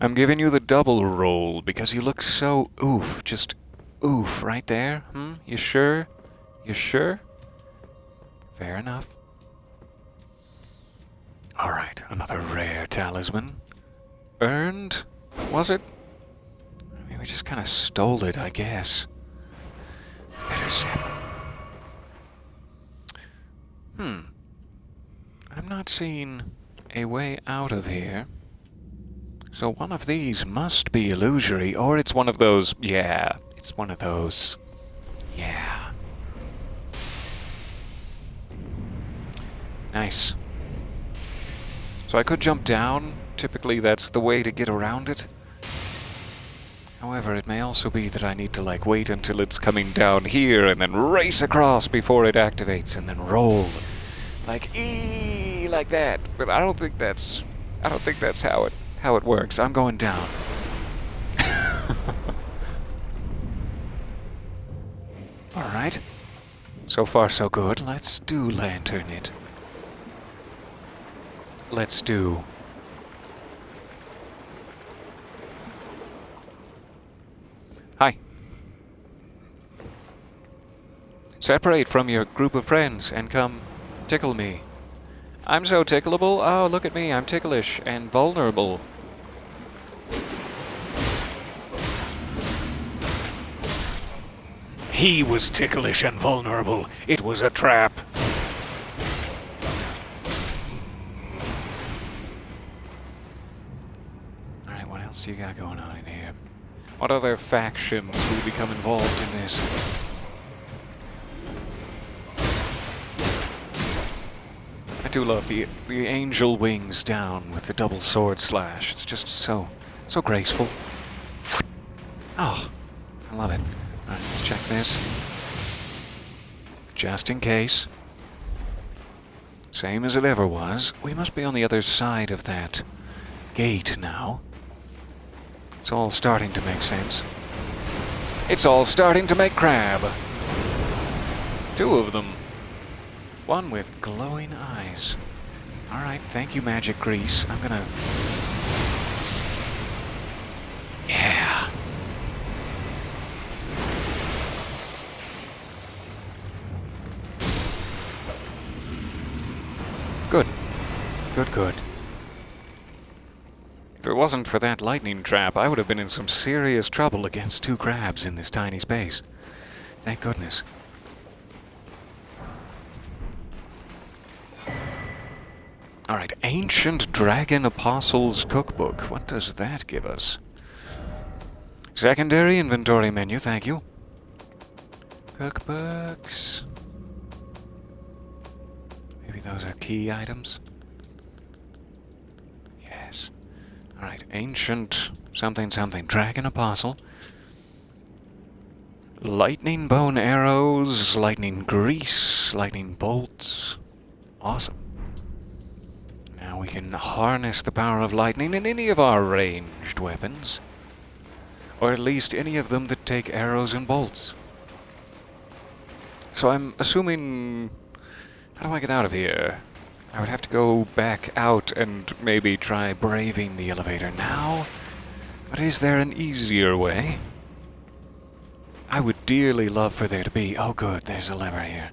Speaker 1: I'm giving you the double roll because you look so oof. Just oof right there. You sure? You sure? Fair enough. Alright, another rare talisman. Earned? Was it? I mean, we just kind of stole it, I guess. Better sip. I'm not seeing a way out of here. So one of these must be illusory, or it's one of those... Yeah, it's one of those. Yeah. Nice. So I could jump down. Typically that's the way to get around it. However, it may also be that I need to, like, wait until it's coming down here and then race across before it activates and then roll. Like, eee, like that. But I don't think that's how it works. I'm going down. Alright. So far so good. Let's do lantern it. Let's do... Hi. Separate from your group of friends and come tickle me. I'm so tickleable. Oh, look at me. I'm ticklish and vulnerable. He was ticklish and vulnerable. It was a trap. Alright, what else do you got going on in here? What other factions will become involved in this? I do love the angel wings down with the double sword slash. It's just so graceful. Oh, I love it. Alright, let's check this. Just in case. Same as it ever was. We must be on the other side of that gate now. It's all starting to make sense. It's all starting to make crab. 2 of them. One with glowing eyes. Alright, thank you, Magic Grease. I'm gonna... Yeah. Good. Good. If it wasn't for that lightning trap, I would have been in some serious trouble against 2 crabs in this tiny space. Thank goodness. Alright, Ancient Dragon Apostles Cookbook. What does that give us? Secondary inventory menu, thank you. Cookbooks. Maybe those are key items? Yes. Alright, ancient something something. Dragon apostle. Lightning bone arrows, lightning grease, lightning bolts. Awesome. Now we can harness the power of lightning in any of our ranged weapons. Or at least any of them that take arrows and bolts. So I'm assuming... How do I get out of here? I would have to go back out and maybe try braving the elevator now. But is there an easier way? I would dearly love for there to be... Oh good, there's a lever here.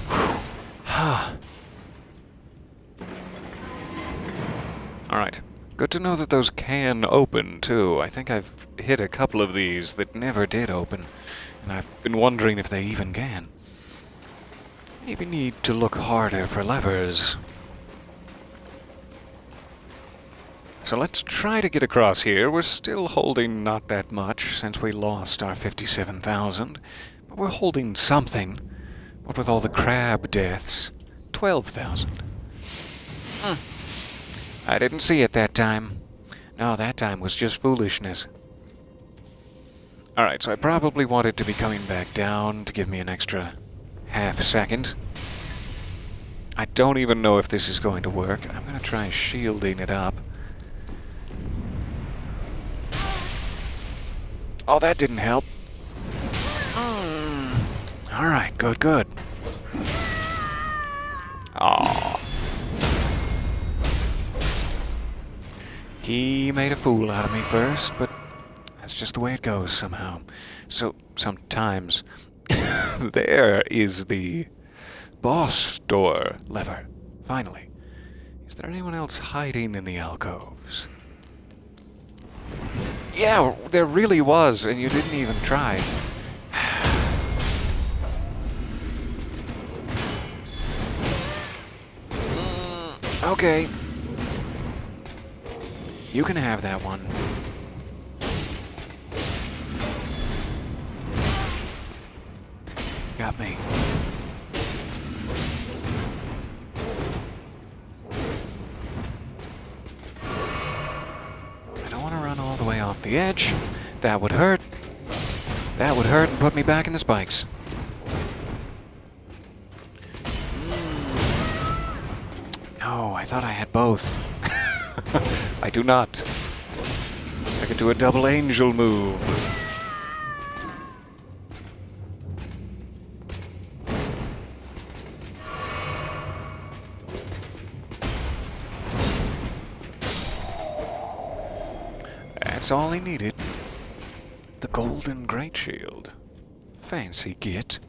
Speaker 1: Whew. Ha. Alright. Good to know that those can open, too. I think I've hit a couple of these that never did open. And I've been wondering if they even can. Maybe need to look harder for levers. So let's try to get across here. We're still holding not that much since we lost our 57,000. But we're holding something. What with all the crab deaths? 12,000. I didn't see it that time. No, that time was just foolishness. Alright, so I probably wanted to be coming back down to give me an extra half second. I don't even know if this is going to work. I'm going to try shielding it up. Oh, that didn't help. Alright, good, good. Aww. He made a fool out of me first, but that's just the way it goes somehow. So, sometimes. There is the boss door lever. Finally. Is there anyone else hiding in the alcoves? Yeah, there really was, and you didn't even try. Okay. You can have that one. Got me. I don't want to run all the way off the edge. That would hurt. That would hurt and put me back in the spikes. No, I thought I had both. I do not. I could do a double angel move. That's all he needed. The golden great shield. Fancy git.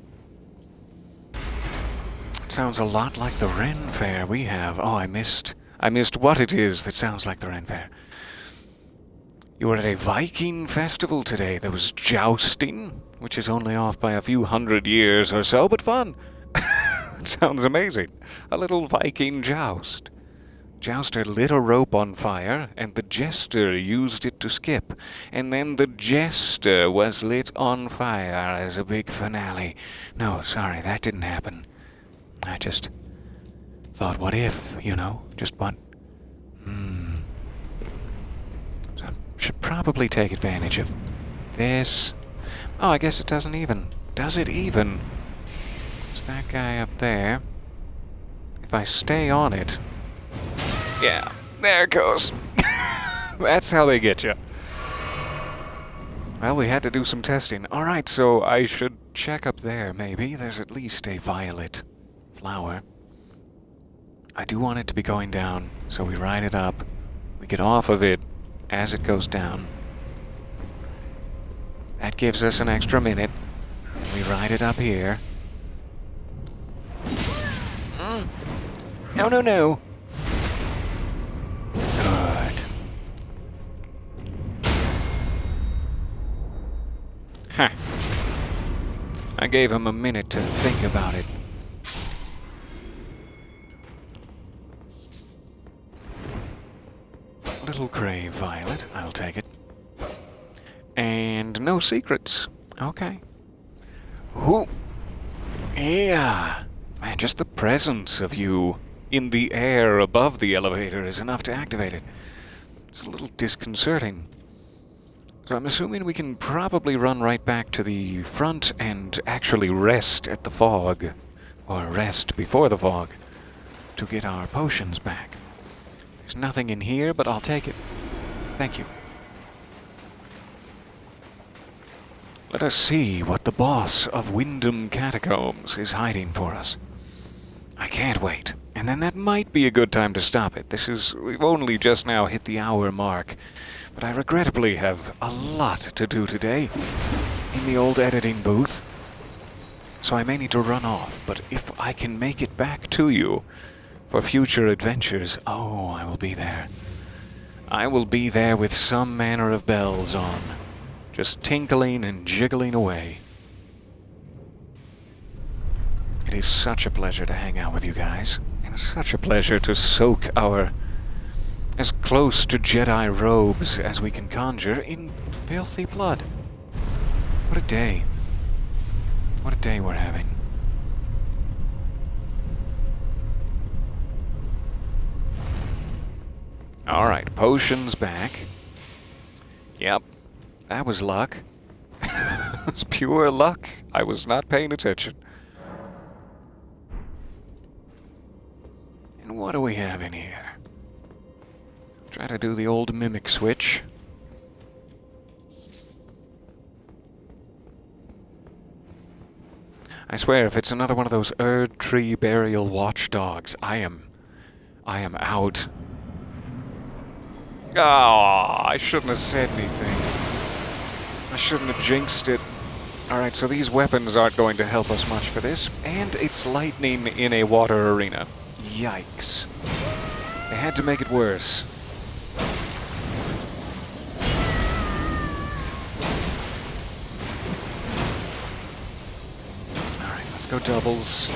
Speaker 1: It sounds a lot like the Ren Fair we have. Oh, I missed what it is that sounds like the Ren Fair. You were at a Viking festival today. There was jousting, which is only off by a few hundred years or so, but fun. It sounds amazing. A little Viking joust. Jouster lit a rope on fire, and the jester used it to skip. And then the jester was lit on fire as a big finale. No, sorry, that didn't happen. I just thought, what if, you know? Just what? So I should probably take advantage of this. Oh, I guess it doesn't even. Does it even? There's that guy up there. If I stay on it... Yeah, there it goes. That's how they get you. Well, we had to do some testing. Alright, so I should check up there, maybe. There's at least a violet flower. I do want it to be going down, so we ride it up. We get off of it as it goes down. That gives us an extra minute. We ride it up here. No, no, no. Good. Huh. I gave him a minute to think about it. Little gray violet, I'll take it. And no secrets. Okay. Ooh. Yeah. Man, just the presence of you in the air above the elevator is enough to activate it. It's a little disconcerting. So I'm assuming we can probably run right back to the front and actually rest at the fog, or rest before the fog, to get our potions back. There's nothing in here, but I'll take it. Thank you. Let us see what the boss of Windham Catacombs is hiding for us. I can't wait. And then that might be a good time to stop it. We've only just now hit the hour mark, but I regrettably have a lot to do today in the old editing booth, so I may need to run off, but if I can make it back to you for future adventures, oh, I will be there. I will be there with some manner of bells on, just tinkling and jiggling away. It is such a pleasure to hang out with you guys, and such a pleasure to soak our as close to Jedi robes as we can conjure in filthy blood. What a day. What a day we're having. Alright, potions back. Yep, that was luck. It was pure luck. I was not paying attention. And what do we have in here? Try to do the old mimic switch. I swear, if it's another one of those Erd Tree Burial watchdogs, I am out. Ah, I shouldn't have said anything. I shouldn't have jinxed it. Alright, so these weapons aren't going to help us much for this, and it's lightning in a water arena. Yikes. They had to make it worse. Alright, let's go doubles.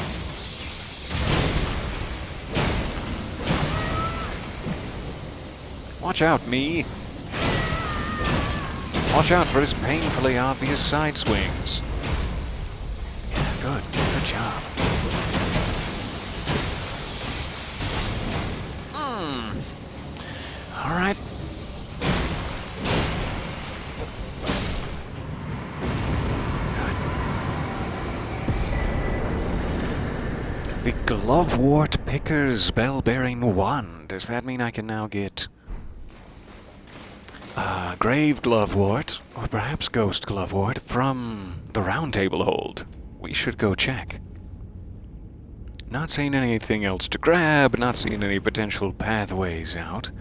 Speaker 1: Watch out, me. Watch out for his painfully obvious side swings. Yeah, good. Good job. Alright. The Glovewort Picker's Bell-Bearing Wand. Does that mean I can now get Grave Glovewort, or perhaps Ghost Glovewort, from the Round Table Hold? We should go check. Not seeing anything else to grab, not seeing any potential pathways out.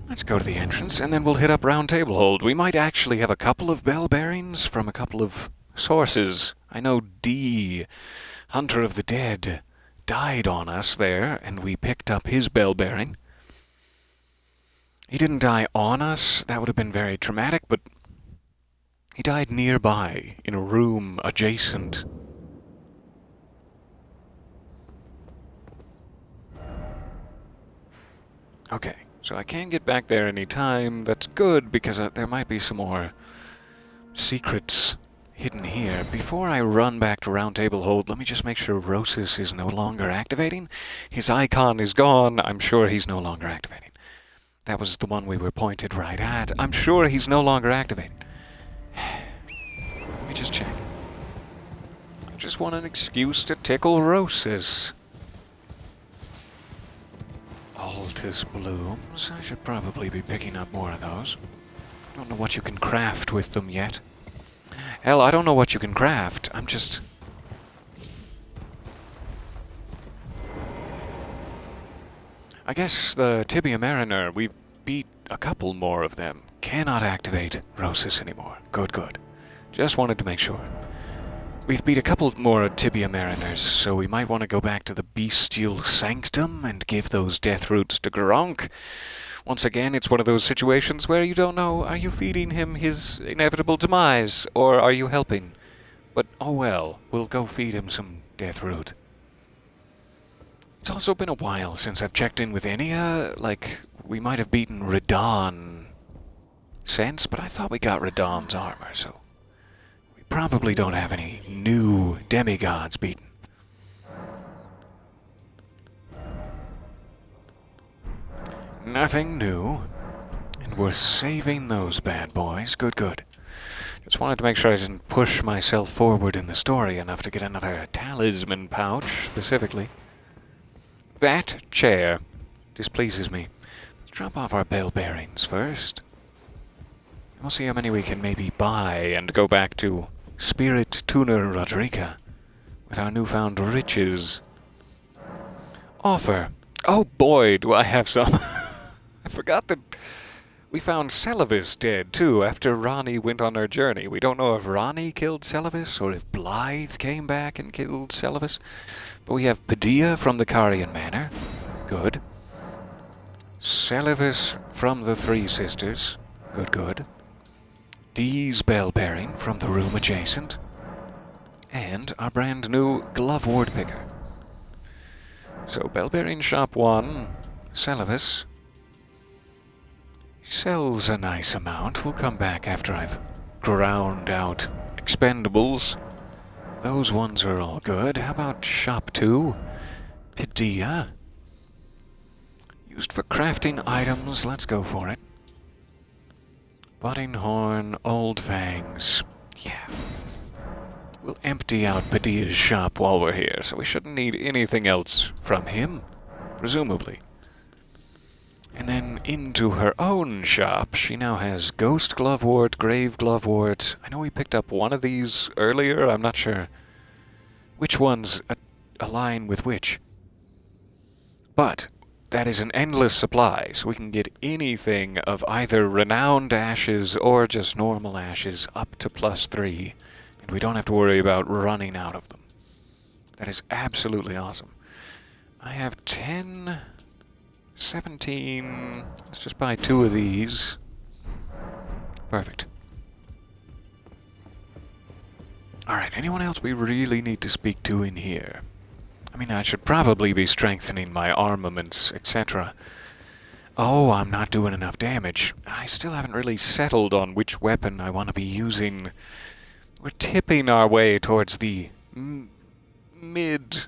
Speaker 1: Let's go to the entrance, and then we'll hit up Round Table Hold. We might actually have a couple of bell bearings from a couple of sources. I know D, Hunter of the Dead, died on us there, and we picked up his bell bearing. He didn't die on us. That would have been very traumatic, but he died nearby, in a room adjacent. Okay, so I can't get back there any time. That's good, because there might be some more secrets hidden here. Before I run back to Round Table Hold, let me just make sure Rosis is no longer activating. His icon is gone. I'm sure he's no longer activating. That was the one we were pointed right at. I'm sure he's no longer activated. Let me just check. I just want an excuse to tickle Rosis. Altus Blooms. I should probably be picking up more of those. I don't know what you can craft with them yet. Hell, I don't know what you can craft. I'm just... I guess the Tibia Mariner, we beat a couple more of them. Cannot activate Rosis anymore. Good, good. Just wanted to make sure. We've beat a couple more Tibia Mariners, so we might want to go back to the Bestial Sanctum and give those death roots to Gronk. Once again, it's one of those situations where you don't know, are you feeding him his inevitable demise, or are you helping? But, oh well, we'll go feed him some death root. It's also been a while since I've checked in with Enya. Like, we might have beaten Radon since, but I thought we got Radon's armor, so we probably don't have any new demigods beaten. Nothing new. And we're saving those bad boys. Good, good. Just wanted to make sure I didn't push myself forward in the story enough to get another talisman pouch, specifically. That chair displeases me. Let's drop off our bell bearings first. We'll see how many we can maybe buy and go back to Spirit Tuner Rodriga with our newfound riches. Offer. Oh boy, do I have some. I forgot that we found Celavis dead, too, after Ronnie went on her journey. We don't know if Ronnie killed Celavis or if Blythe came back and killed Celavis. But we have Padilla from the Carian Manor. Good. Celavis from the Three Sisters. Good, good. Dee's bell bearing from the room adjacent. And our brand new glove ward picker. So, bell bearing shop 1, Celavis. Sells a nice amount. We'll come back after I've ground out expendables. Those ones are all good. How about shop 2? Padilla. Used for crafting items. Let's go for it. Budding Horn, Old Fangs. Yeah. We'll empty out Padilla's shop while we're here, so we shouldn't need anything else from him, presumably. And then into her own shop, she now has Ghost Glovewort, Grave Glovewort. I know we picked up one of these earlier. I'm not sure which ones align with which. But that is an endless supply, so we can get anything of either Renowned Ashes or just normal Ashes up to +3. And we don't have to worry about running out of them. That is absolutely awesome. I have 10... 17. Let's just buy 2 of these. Perfect. Alright, anyone else we really need to speak to in here? I mean, I should probably be strengthening my armaments, etc. Oh, I'm not doing enough damage. I still haven't really settled on which weapon I want to be using. We're tipping our way towards the mid...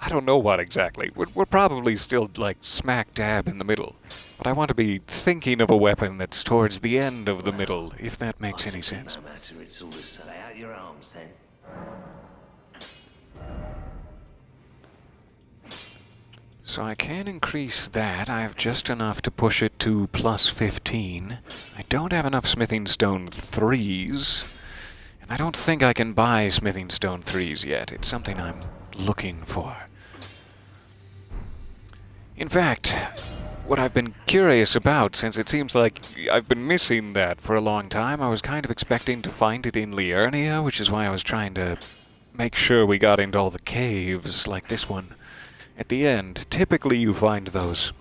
Speaker 1: I don't know what exactly. We're probably still, like, smack dab in the middle. But I want to be thinking of a weapon that's towards the end of the middle, if that makes any sense.
Speaker 2: No matter, it's all the same. Lay out your arms, then.
Speaker 1: So I can increase that. I have just enough to push it to +15. I don't have enough smithing stone 3s. And I don't think I can buy smithing stone 3s yet. It's something I'm looking for. In fact, what I've been curious about, since it seems like I've been missing that for a long time, I was kind of expecting to find it in Liurnia, which is why I was trying to make sure we got into all the caves, like this one. At the end, typically you find those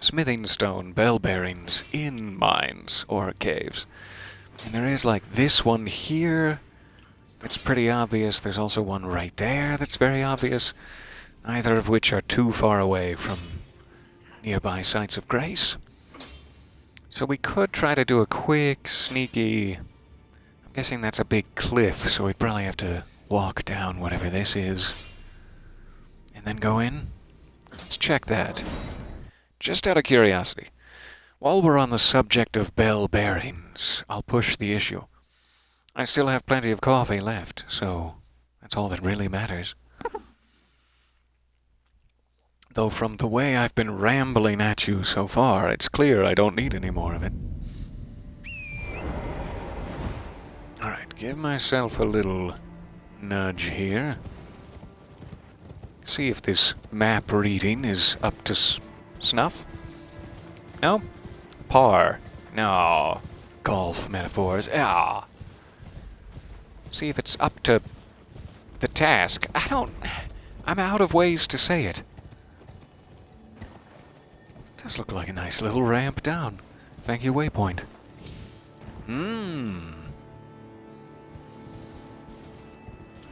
Speaker 1: smithing stone bell bearings in mines or caves. And there is like this one here that's pretty obvious. There's also one right there that's very obvious. Neither of which are too far away from nearby sites of grace. So we could try to do a quick, sneaky... I'm guessing that's a big cliff, so we'd probably have to walk down whatever this is. And then go in. Let's check that. Just out of curiosity. While we're on the subject of bell bearings, I'll push the issue. I still have plenty of coffee left, so that's all that really matters. Though from the way I've been rambling at you so far, it's clear I don't need any more of it. Alright, give myself a little nudge here. See if this map reading is up to snuff. No? Par. No. Golf metaphors. Ah. See if it's up to the task. I'm out of ways to say it. Does look like a nice little ramp down. Thank you, waypoint.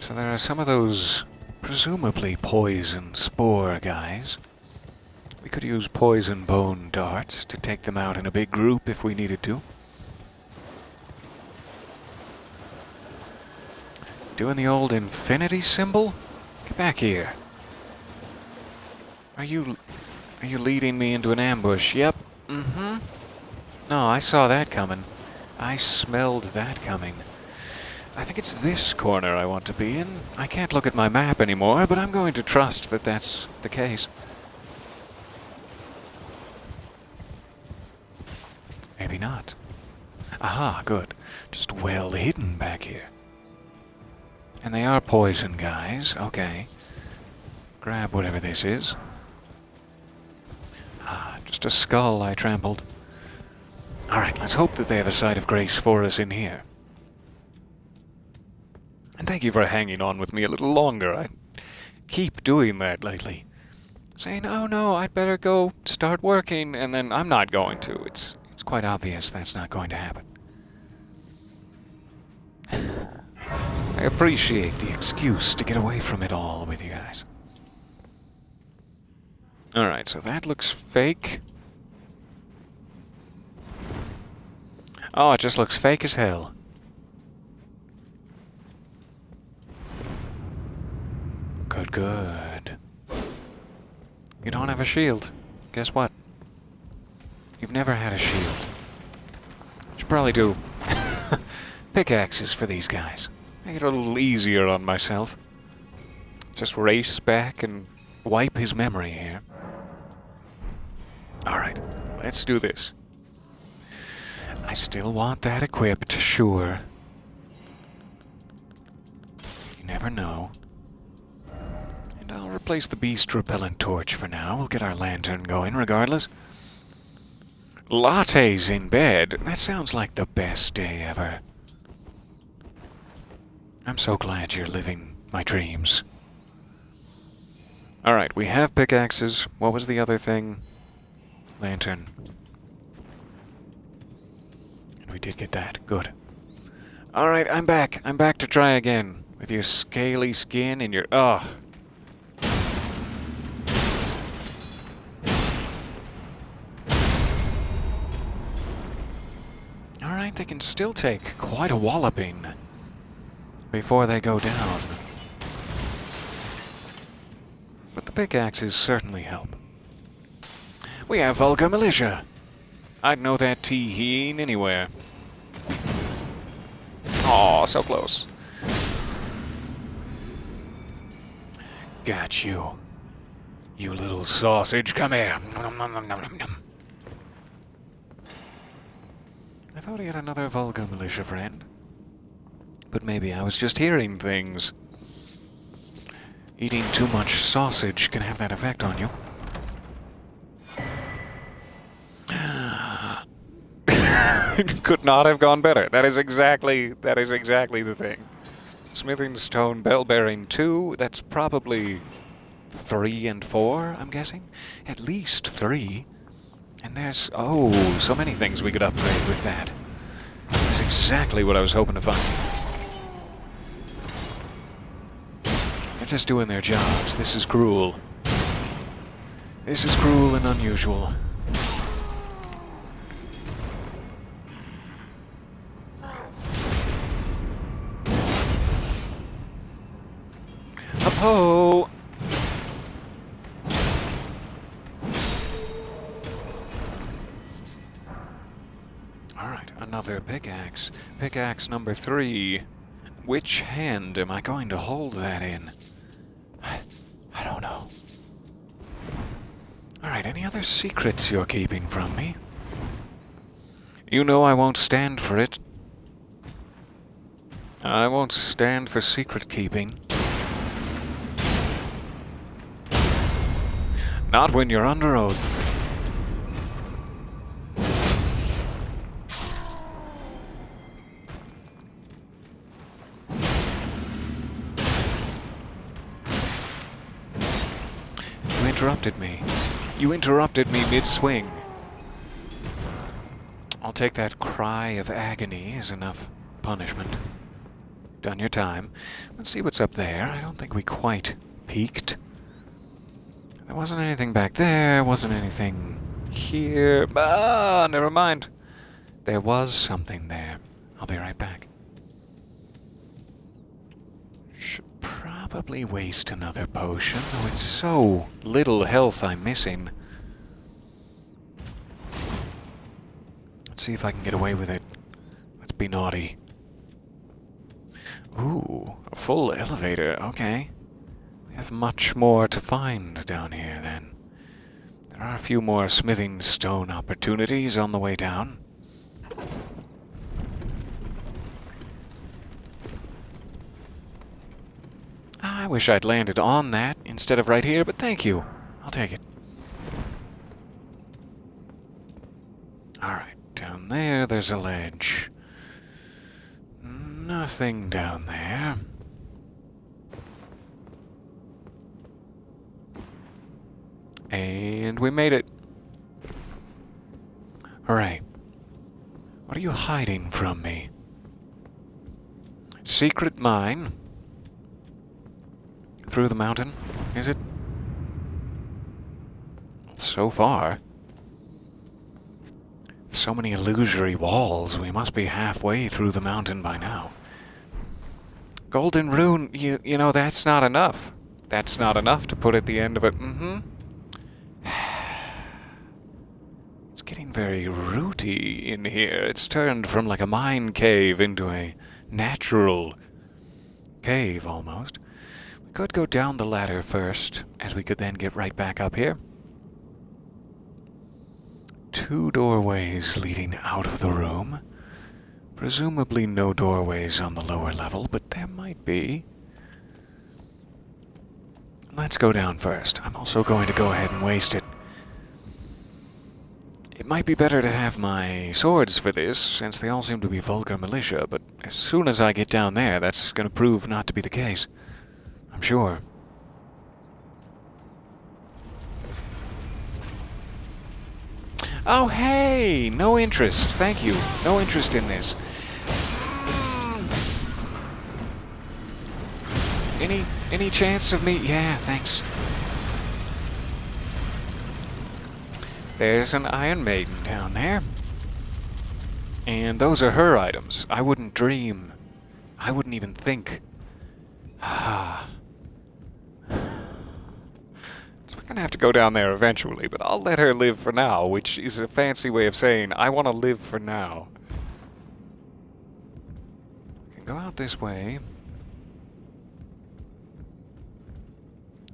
Speaker 1: So there are some of those presumably poison spore guys. We could use poison bone darts to take them out in a big group if we needed to. Doing the old infinity symbol? Get back here. Are you Are you leading me into an ambush? Yep. Mm-hmm. No, I saw that coming. I smelled that coming. I think it's this corner I want to be in. I can't look at my map anymore, but I'm going to trust that that's the case. Maybe not. Aha, good. Just well hidden back here. And they are poison guys. Okay. Grab whatever this is. Ah, just a skull I trampled. Alright, let's hope that they have a side of grace for us in here. And thank you for hanging on with me a little longer. I keep doing that lately. Saying, oh no, I'd better go start working, and then I'm not going to. It's quite obvious that's not going to happen. I appreciate the excuse to get away from it all with you guys. Alright, so that looks fake. Oh, it just looks fake as hell. Good, good. You don't have a shield. Guess what? You've never had a shield. Should probably do pickaxes for these guys. Make it a little easier on myself. Just race back and wipe his memory here. Alright, let's do this. I still want that equipped, sure. You never know. And I'll replace the beast repellent torch for now. We'll get our lantern going regardless. Lattes in bed. That sounds like the best day ever. I'm so glad you're living my dreams. Alright, we have pickaxes. What was the other thing? Lantern. And we did get that. Good. Alright, I'm back. I'm back to try again. With your scaly skin and your... Ugh. Alright, they can still take quite a walloping before they go down. But the pickaxes certainly help. We have Vulgar Militia. I'd know that T-heen anywhere. Aw, so close. Got you. You little sausage, come here. Nom, nom, nom, nom, nom, nom. I thought he had another Vulgar Militia friend. But maybe I was just hearing things. Eating too much sausage can have that effect on you. Could not have gone better. That is exactly the thing. Smithing Stone Bell Bearing 2, that's probably 3 and 4, I'm guessing. At least 3. And there's, oh, so many things we could upgrade with that. That's exactly what I was hoping to find. They're just doing their jobs. This is cruel. This is cruel and unusual. Up-ho! Alright, another pickaxe. Pickaxe number 3. Which hand am I going to hold that in? I don't know. Alright, any other secrets you're keeping from me? You know I won't stand for it. I won't stand for secret keeping. Not when you're under oath. You interrupted me. You interrupted me mid-swing. I'll take that cry of agony as enough punishment. Done your time. Let's see what's up there. I don't think we quite peaked. There wasn't anything back there, wasn't anything here. Ah, never mind. There was something there. I'll be right back. Should probably waste another potion, though it's so little health I'm missing. Let's see if I can get away with it. Let's be naughty. Ooh, a full elevator. Okay. We have much more to find down here, then. There are a few more smithing stone opportunities on the way down. I wish I'd landed on that instead of right here, but thank you. I'll take it. Alright, down there, there's a ledge. Nothing down there. And we made it. Hooray. What are you hiding from me? Secret mine? Through the mountain, is it? So far. So many illusory walls, we must be halfway through the mountain by now. Golden rune, you know, that's not enough. That's not enough to put at the end of it. It's getting very rooty in here. It's turned from like a mine cave into a natural cave, almost. We could go down the ladder first, as we could then get right back up here. 2 doorways leading out of the room. Presumably no doorways on the lower level, but there might be. Let's go down first. I'm also going to go ahead and waste it. It might be better to have my swords for this, since they all seem to be vulgar militia, but as soon as I get down there, that's going to prove not to be the case. I'm sure. Oh, hey! No interest. Thank you. No interest in this. Any chance of me? Yeah, thanks. There's an Iron Maiden down there. And those are her items. I wouldn't dream. I wouldn't even think. Ah. So we're gonna have to go down there eventually, but I'll let her live for now, which is a fancy way of saying I want to live for now. We can go out this way.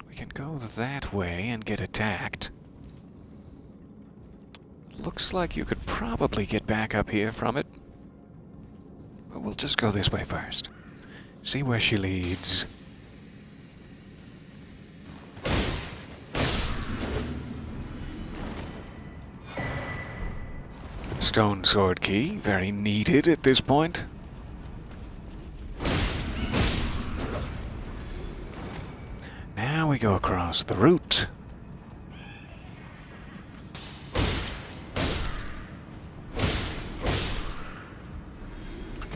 Speaker 1: We can go that way and get attacked. Looks like you could probably get back up here from it. But we'll just go this way first. See where she leads. Stone sword key, very needed at this point. Now we go across the route.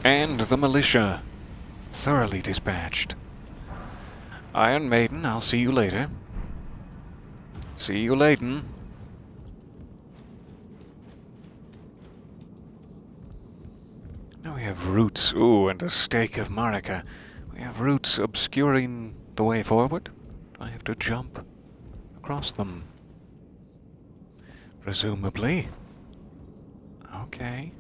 Speaker 1: And the militia, thoroughly dispatched. Iron Maiden, I'll see you later. See you later. Now we have roots, ooh, and a stake of Marika. We have roots obscuring the way forward. I have to jump across them. Presumably. Okay.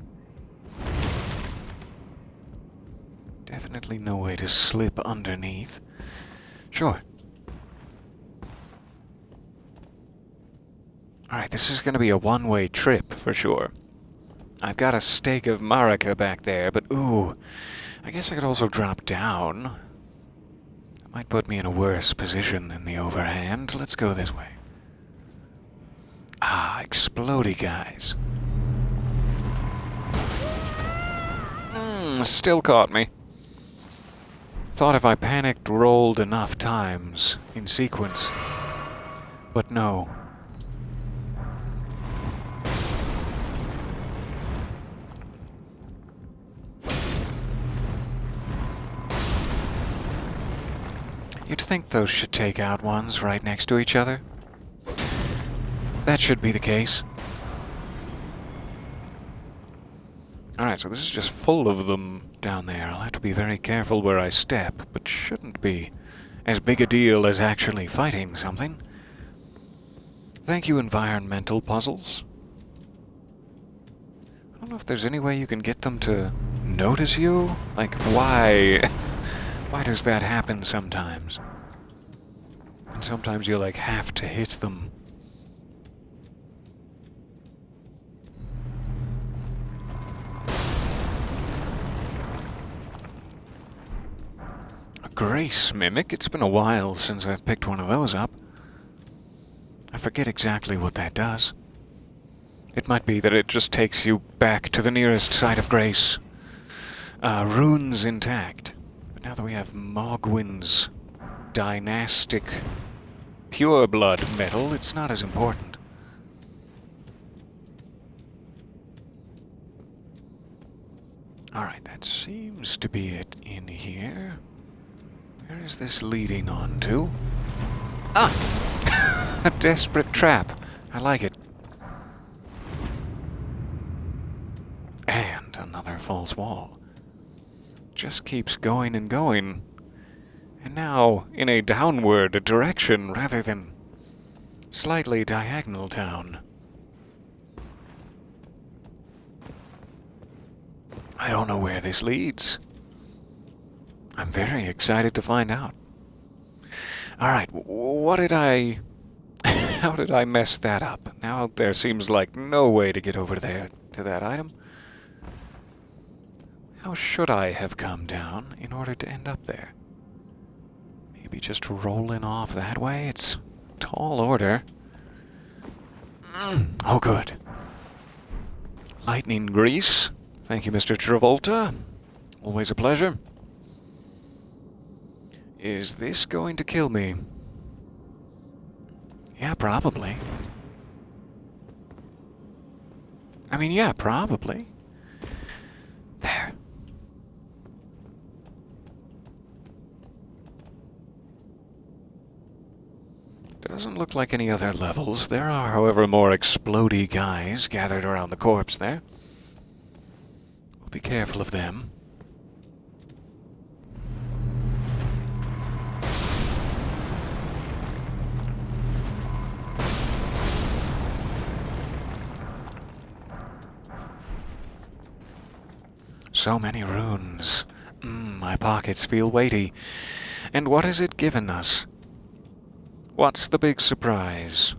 Speaker 1: Definitely no way to slip underneath. Sure. Alright, this is going to be a one-way trip for sure. I've got a stake of Marika back there, but ooh, I guess I could also drop down. That might put me in a worse position than the overhand. Let's go this way. Ah, explodey guys. Still caught me. Thought if I panicked rolled enough times in sequence. But no. You'd think those should take out ones right next to each other. That should be the case. Alright, so this is just full of them down there. I'll have to be very careful where I step, but shouldn't be as big a deal as actually fighting something. Thank you, environmental puzzles. don't know if there's any way you can get them to notice you. Like, why? Why does that happen sometimes? And sometimes you, like, have to hit them. A Grace Mimic? It's been a while since I've picked one of those up. I forget exactly what that does. It might be that it just takes you back to the nearest site of grace. Runes intact. But now that we have Mogwyn's dynastic pure blood metal, it's not as important. Alright, that seems to be it in here. Where is this leading on to? Ah! A desperate trap. I like it. And another false wall. Just keeps going and going. And now in a downward direction rather than slightly diagonal down. I don't know where this leads. I'm very excited to find out. Alright, what did I... How did I mess that up? Now there seems like no way to get over there to that item. How should I have come down in order to end up there? Maybe just rolling off that way? It's tall order. Oh, good. Lightning grease. Thank you, Mr. Travolta. Always a pleasure. Is this going to kill me? Yeah, probably. I mean, yeah, probably. There. Doesn't look like any other levels. There are, however, more explodey guys gathered around the corpse there. We'll be careful of them. So many runes. My pockets feel weighty. And what has it given us? What's the big surprise?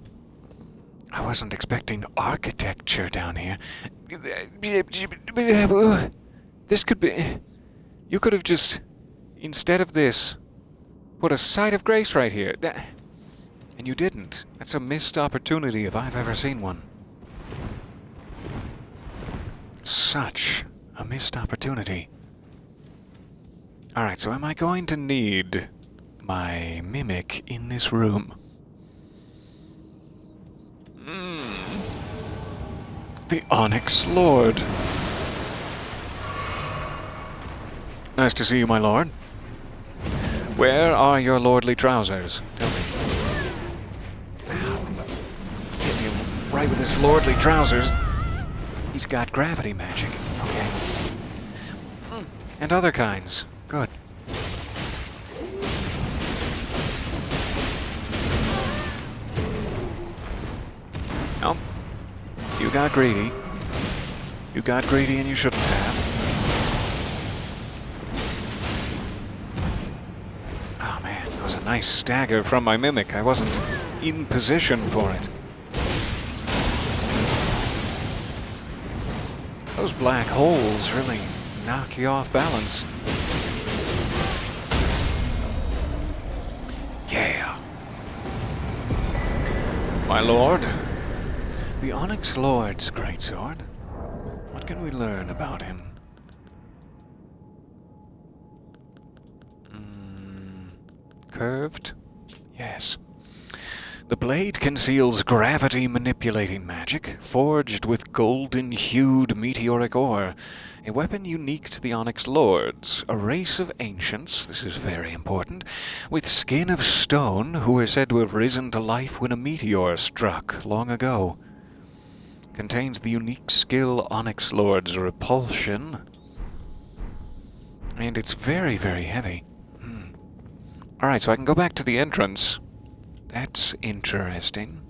Speaker 1: I wasn't expecting architecture down here. This could be... You could have just, instead of this, put a site of grace right here. And you didn't. That's a missed opportunity if I've ever seen one. Such a missed opportunity. Alright, so am I going to need my mimic in this room? The Onyx Lord. Nice to see you, my lord. Where are your lordly trousers? Tell me. Hit me right with his lordly trousers. He's got gravity magic. Okay. And other kinds. Good. No. You got greedy. You got greedy and you shouldn't have. Oh man, that was a nice stagger from my mimic. I wasn't in position for it. Those black holes really knock you off balance. Yeah. My lord. The Onyx Lord's Greatsword. What can we learn about him? Curved? Yes. The blade conceals gravity-manipulating magic, forged with golden-hued meteoric ore. A weapon unique to the Onyx Lords, a race of ancients, this is very important, with skin of stone who were said to have risen to life when a meteor struck long ago. Contains the unique skill Onyx Lord's Repulsion. And it's very, very heavy. Alright, so I can go back to the entrance. That's interesting.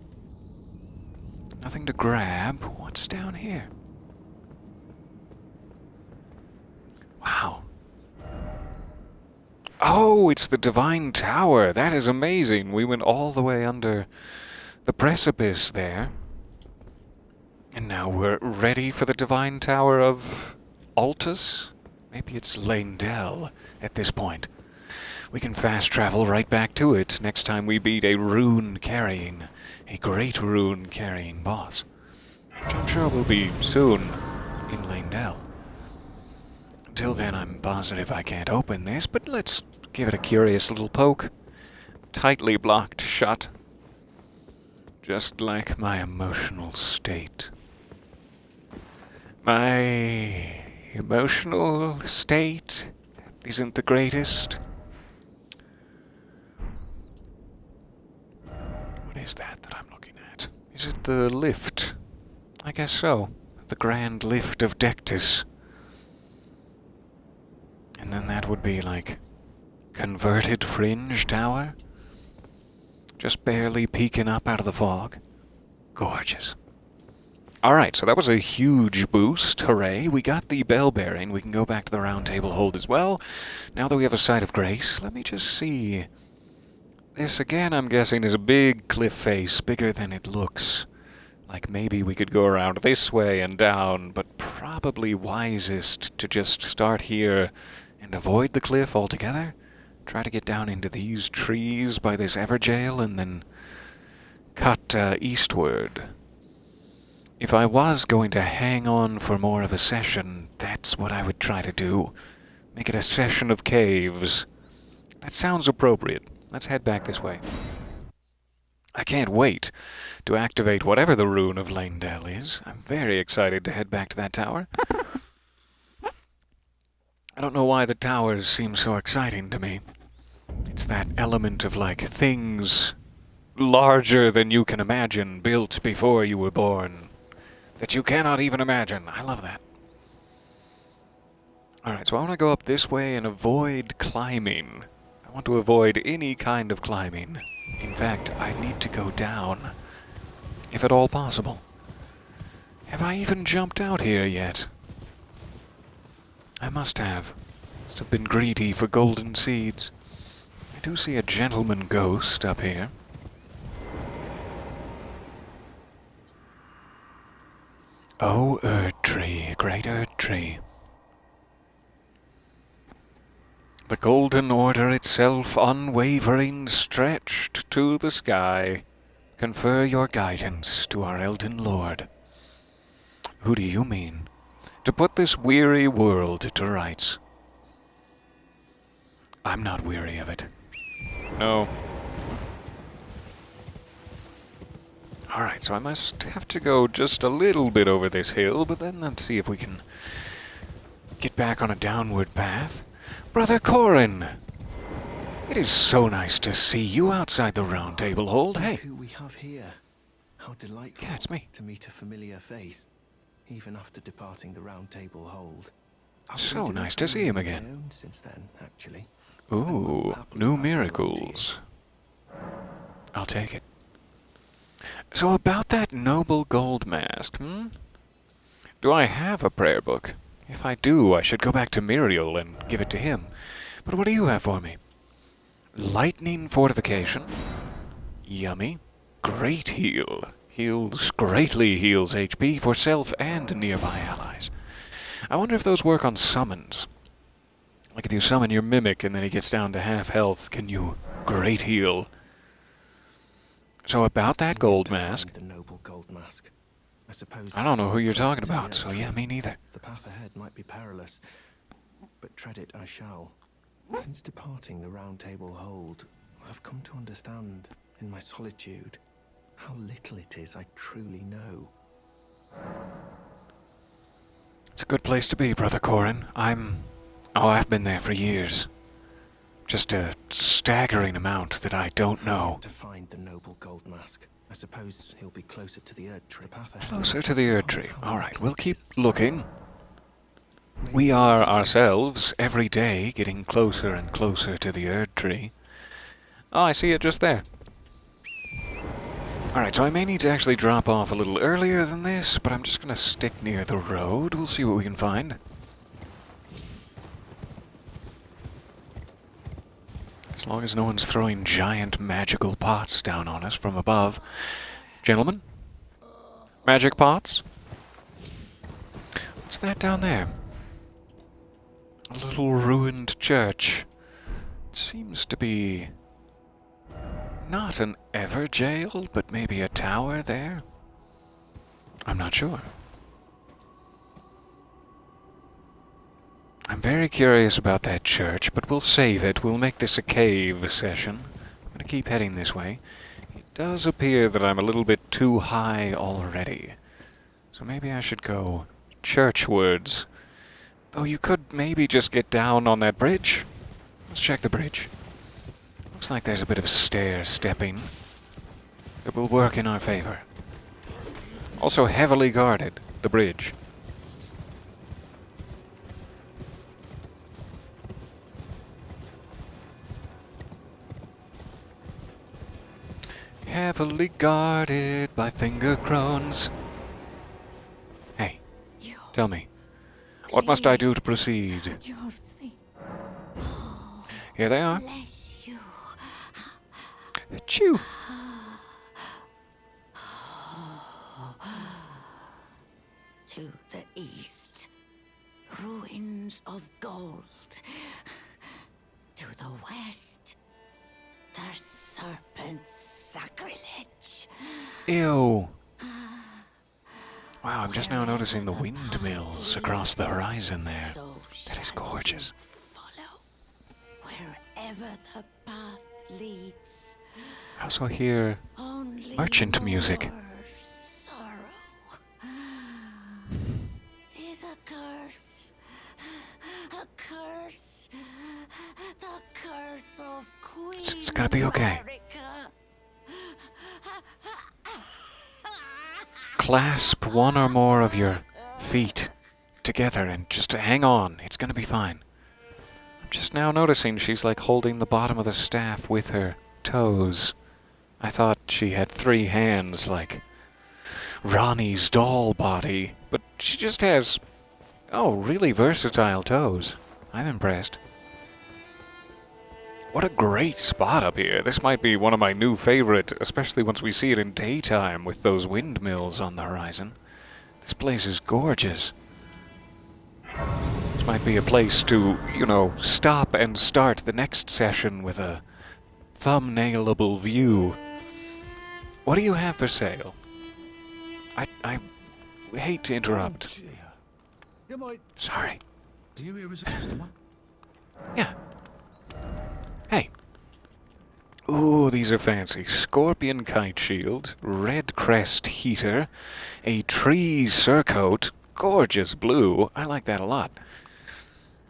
Speaker 1: Nothing to grab. What's down here? Oh, it's the Divine Tower. That is amazing. We went all the way under the precipice there. And now we're ready for the Divine Tower of Altus? Maybe it's Leyndell at this point. We can fast travel right back to it next time we beat a great rune-carrying boss. Which I'm sure will be soon in Leyndell. Until then, I'm positive I can't open this, but let's give it a curious little poke. Tightly blocked shut. Just like my emotional state. My emotional state isn't the greatest. What is that I'm looking at? Is it the lift? I guess so. The grand lift of Dectus. And then that would be like converted fringe tower? Just barely peeking up out of the fog. Gorgeous. Alright, so that was a huge boost. Hooray. We got the bell bearing. We can go back to the round table hold as well. Now that we have a sight of grace, let me just see. This, again, I'm guessing, is a big cliff face, bigger than it looks. Like maybe we could go around this way and down, but probably wisest to just start here and avoid the cliff altogether. Try to get down into these trees by this Everjail and then cut eastward. If I was going to hang on for more of a session, that's what I would try to do. Make it a session of caves. That sounds appropriate. Let's head back this way. I can't wait to activate whatever the rune of Leyndell is. I'm very excited to head back to that tower. I don't know why the towers seem so exciting to me. It's that element of, like, things larger than you can imagine, built before you were born, that you cannot even imagine. I love that. Alright, so I want to go up this way and avoid climbing. I want to avoid any kind of climbing. In fact, I need to go down, if at all possible. Have I even jumped out here yet? I must have. Must have been greedy for golden seeds. I do see a gentleman ghost up here. Oh, Erd Tree, great Erd Tree. The golden order itself, unwavering, stretched to the sky. Confer your guidance to our Elden Lord. Who do you mean? To put this weary world to rights. I'm not weary of it. No. Alright, so I must have to go just a little bit over this hill, but then let's see if we can get back on a downward path. Brother Corin! It is so nice to see you outside the round table hold. Hey!
Speaker 3: Who we have here. How delightful.
Speaker 1: Yeah, it's me.
Speaker 3: To meet a familiar face, even after departing the round table hold.
Speaker 1: So nice to see him again.
Speaker 3: Since then, actually.
Speaker 1: Ooh, new miracles. I'll take it. So about that noble gold mask, Do I have a prayer book? If I do, I should go back to Miriel and give it to him. But what do you have for me? Lightning fortification. Yummy. Great heal. Greatly heals HP for self and nearby allies. I wonder if those work on summons. Like if you summon your mimic and then he gets down to half health, can you great heal? So about that gold mask.
Speaker 3: The noble gold mask. I suppose
Speaker 1: I don't know who you're talking about, so yeah, me neither.
Speaker 3: The path ahead might be perilous, but tread it I shall. Since departing the round table hold, I've come to understand, in my solitude, how little it is I truly know.
Speaker 1: It's a good place to be, Brother Corin. I've been there for years. Just a staggering amount that I don't know.
Speaker 3: To find the noble gold mask. I suppose he'll be closer to the Erd Tree.
Speaker 1: Closer to the Erd Tree. Alright, we'll keep looking. We are ourselves, every day, getting closer and closer to the Erd Tree. Oh, I see it just there. Alright, so I may need to actually drop off a little earlier than this, but I'm just going to stick near the road. We'll see what we can find. As long as no one's throwing giant magical pots down on us from above. Gentlemen? Magic pots? What's that down there? A little ruined church. It seems to be not an ever jail, but maybe a tower there? I'm not sure. I'm very curious about that church, but we'll save it. We'll make this a cave session. I'm going to keep heading this way. It does appear that I'm a little bit too high already. So maybe I should go churchwards. Though you could maybe just get down on that bridge. Let's check the bridge. Looks like there's a bit of stair-stepping that will work in our favor. Also heavily guarded, the bridge. Heavily guarded by finger crones. Hey, tell me, what must I do to proceed?
Speaker 4: Your feet.
Speaker 1: Here they are.
Speaker 4: Bless you.
Speaker 1: Achoo!
Speaker 4: To the east, ruins of gold. To the west, the serpent's sacrilege.
Speaker 1: Ew. Wow, I'm just now noticing the windmills across the horizon there. That is gorgeous.
Speaker 4: Follow wherever the path leads.
Speaker 1: I also hear
Speaker 4: Only
Speaker 1: merchant music.
Speaker 4: more sorrow. 'Tis a curse. A curse. The curse of Queen
Speaker 1: It's gonna be okay.
Speaker 4: America.
Speaker 1: Clasp one or more of your feet together and just hang on. It's gonna be fine. I'm just now noticing she's like holding the bottom of the staff with her toes. I thought she had 3 hands like Ronnie's doll body, but she just has, really versatile toes. I'm impressed. What a great spot up here. This might be one of my new favorite, especially once we see it in daytime with those windmills on the horizon. This place is gorgeous. This might be a place to, stop and start the next session with a thumbnailable view. What do you have for sale? I hate to interrupt.
Speaker 5: Oh, dear. You might.
Speaker 1: Sorry.
Speaker 5: Do you here as a customer?
Speaker 1: Yeah. Hey. Ooh, these are fancy. Scorpion kite shield, red crest heater, a tree surcoat, gorgeous blue. I like that a lot.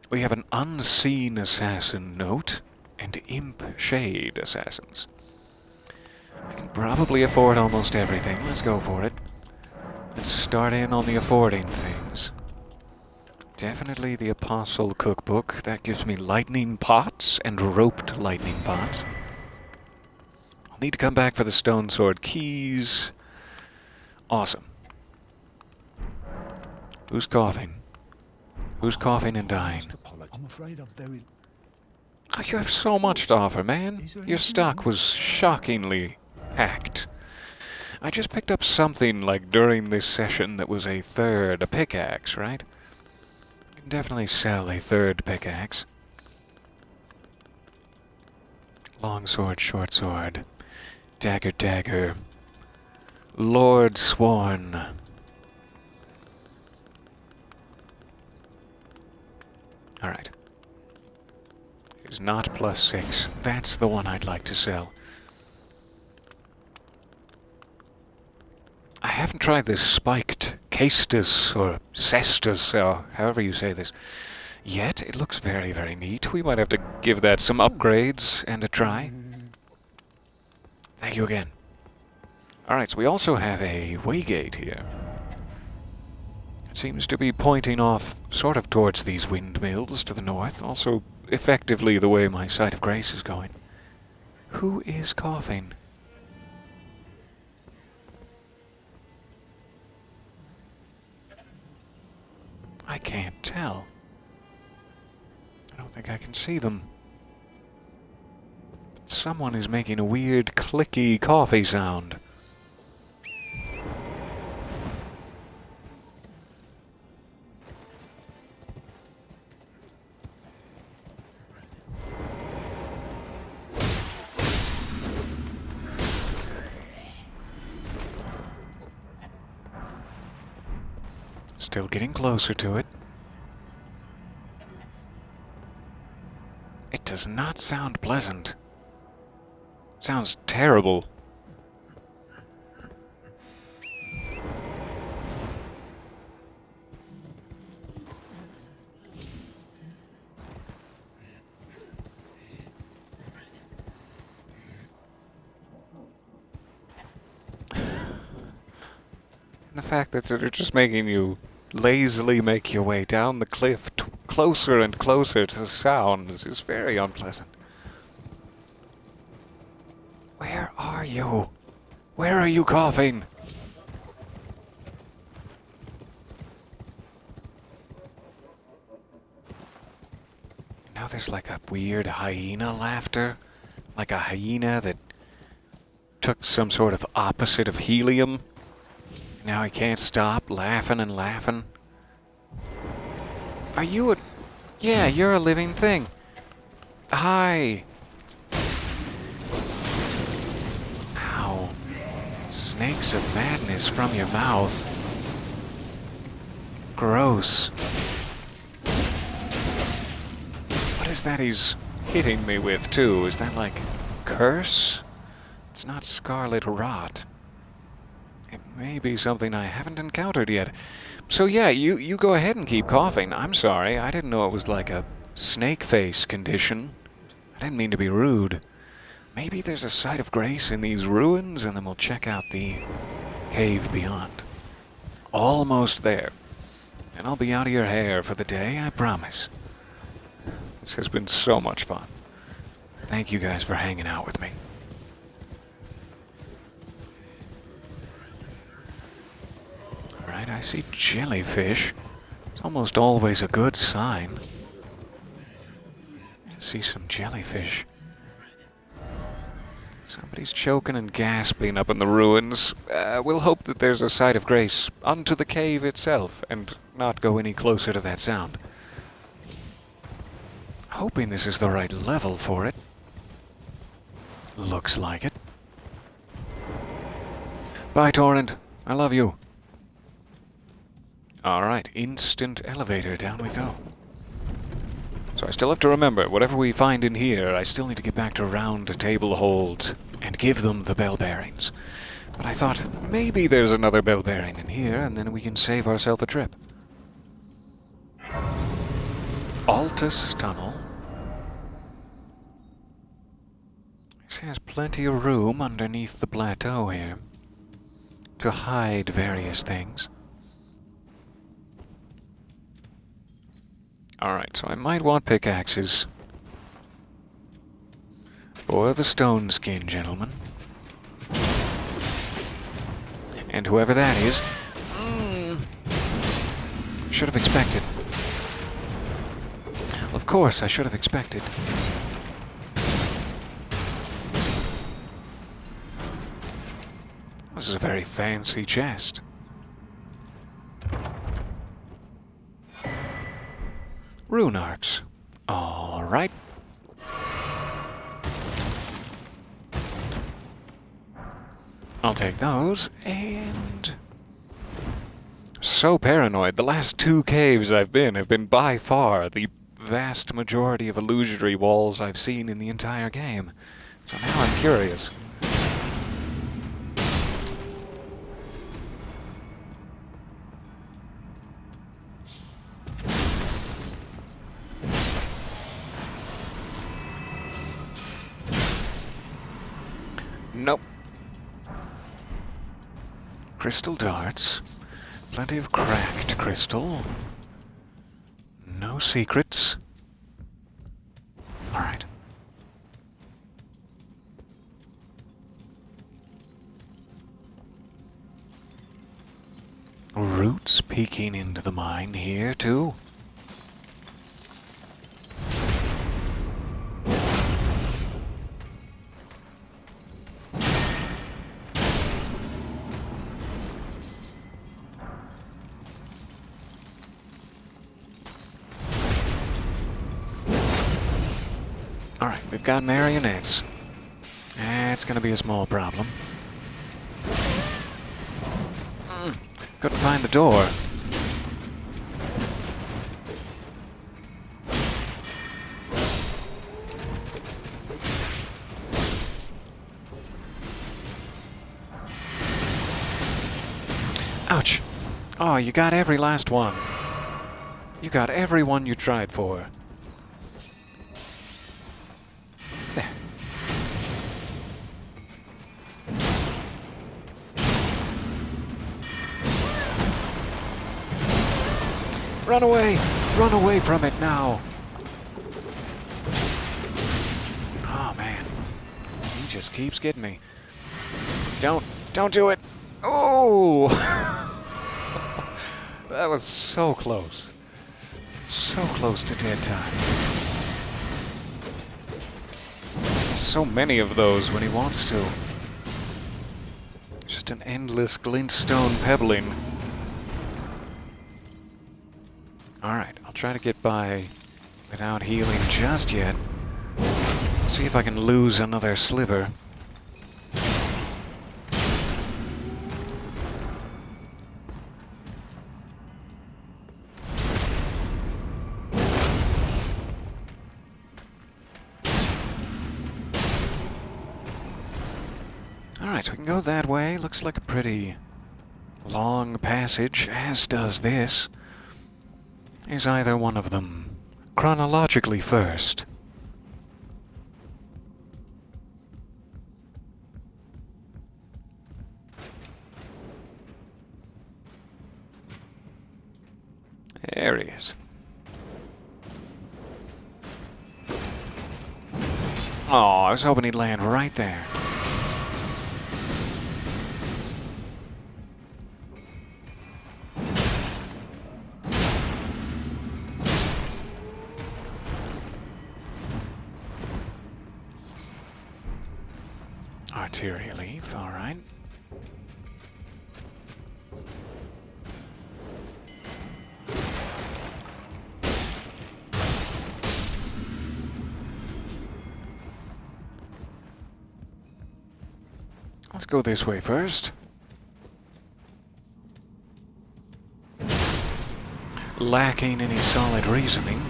Speaker 1: We have an unseen assassin note and imp shade assassins. I can probably afford almost everything. Let's go for it. Let's start in on the affording things. Definitely the Apostle Cookbook. That gives me lightning pots and roped lightning pots. I'll need to come back for the stone sword keys. Awesome. Who's coughing? Who's coughing and dying?
Speaker 5: I'm afraid I'm very.
Speaker 1: Oh, you have so much to offer, man. Your stock was shockingly packed. I just picked up something like during this session that was a pickaxe, right? You can definitely sell a 3rd pickaxe. Long sword, short sword, dagger, dagger, Lord Sworn. Alright. It's not +6. That's the one I'd like to sell. I haven't tried this spiked castus or cestus, or however you say this, yet. It looks very, very neat. We might have to give that some upgrades and a try. Thank you again. Alright, so we also have a waygate here. It seems to be pointing off sort of towards these windmills to the north, also effectively the way my Site of Grace is going. Who is coughing? I can't tell. I don't think I can see them. Someone is making a weird clicky coffee sound. Still getting closer to it. It does not sound pleasant. Sounds terrible. The fact that they're just making you lazily make your way down the cliff closer and closer to the sounds is very unpleasant. Where are you? Where are you coughing? Now there's like a weird hyena laughter. Like a hyena that took some sort of opposite of helium. Now he can't stop laughing and laughing. Are you a... Yeah, you're a living thing. Hi. Ow. Snakes of madness from your mouth. Gross. What is that he's hitting me with, too? Is that like curse? It's not scarlet rot. It may be something I haven't encountered yet. So yeah, you go ahead and keep coughing. I'm sorry, I didn't know it was like a snake face condition. I didn't mean to be rude. Maybe there's a site of grace in these ruins, and then we'll check out the cave beyond. Almost there. And I'll be out of your hair for the day, I promise. This has been so much fun. Thank you guys for hanging out with me. Alright, I see jellyfish. It's almost always a good sign to see some jellyfish. Somebody's choking and gasping up in the ruins. We'll hope that there's a site of grace unto the cave itself and not go any closer to that sound. Hoping this is the right level for it. Looks like it. Bye, Torrent. I love you. Alright, instant elevator, down we go. So I still have to remember, whatever we find in here, I still need to get back to Round Table Hold and give them the bell bearings. But I thought, maybe there's another bell bearing in here, and then we can save ourselves a trip. Altus Tunnel. This has plenty of room underneath the plateau here to hide various things. Alright, so I might want pickaxes. For the stone skin, gentlemen. And whoever that is... should have expected. Of course, I should have expected. This is a very fancy chest. Rune arcs. Alright. I'll take those, and... So paranoid. The last 2 caves I've been have been by far the vast majority of illusory walls I've seen in the entire game. So now I'm curious. Nope. Crystal darts. Plenty of cracked crystal. No secrets. Alright. Roots peeking into the mine here, too. Alright, we've got marionettes. It's gonna be a small problem. Couldn't find the door. Ouch! Oh, you got every last one. You got every one you tried for. There. Run away! Run away from it now! Oh, man. He just keeps getting me. Don't do it! Oh! That was so close. So close to dead time. So many of those when he wants to. Just an endless glintstone pebbling. Alright, I'll try to get by without healing just yet. See if I can lose another sliver. Alright, so we can go that way. Looks like a pretty long passage, as does this. Is either one of them chronologically first? There he is. Oh, I was hoping he'd land right there. Arteria leaf, alright. Let's go this way first. Lacking any solid reasoning.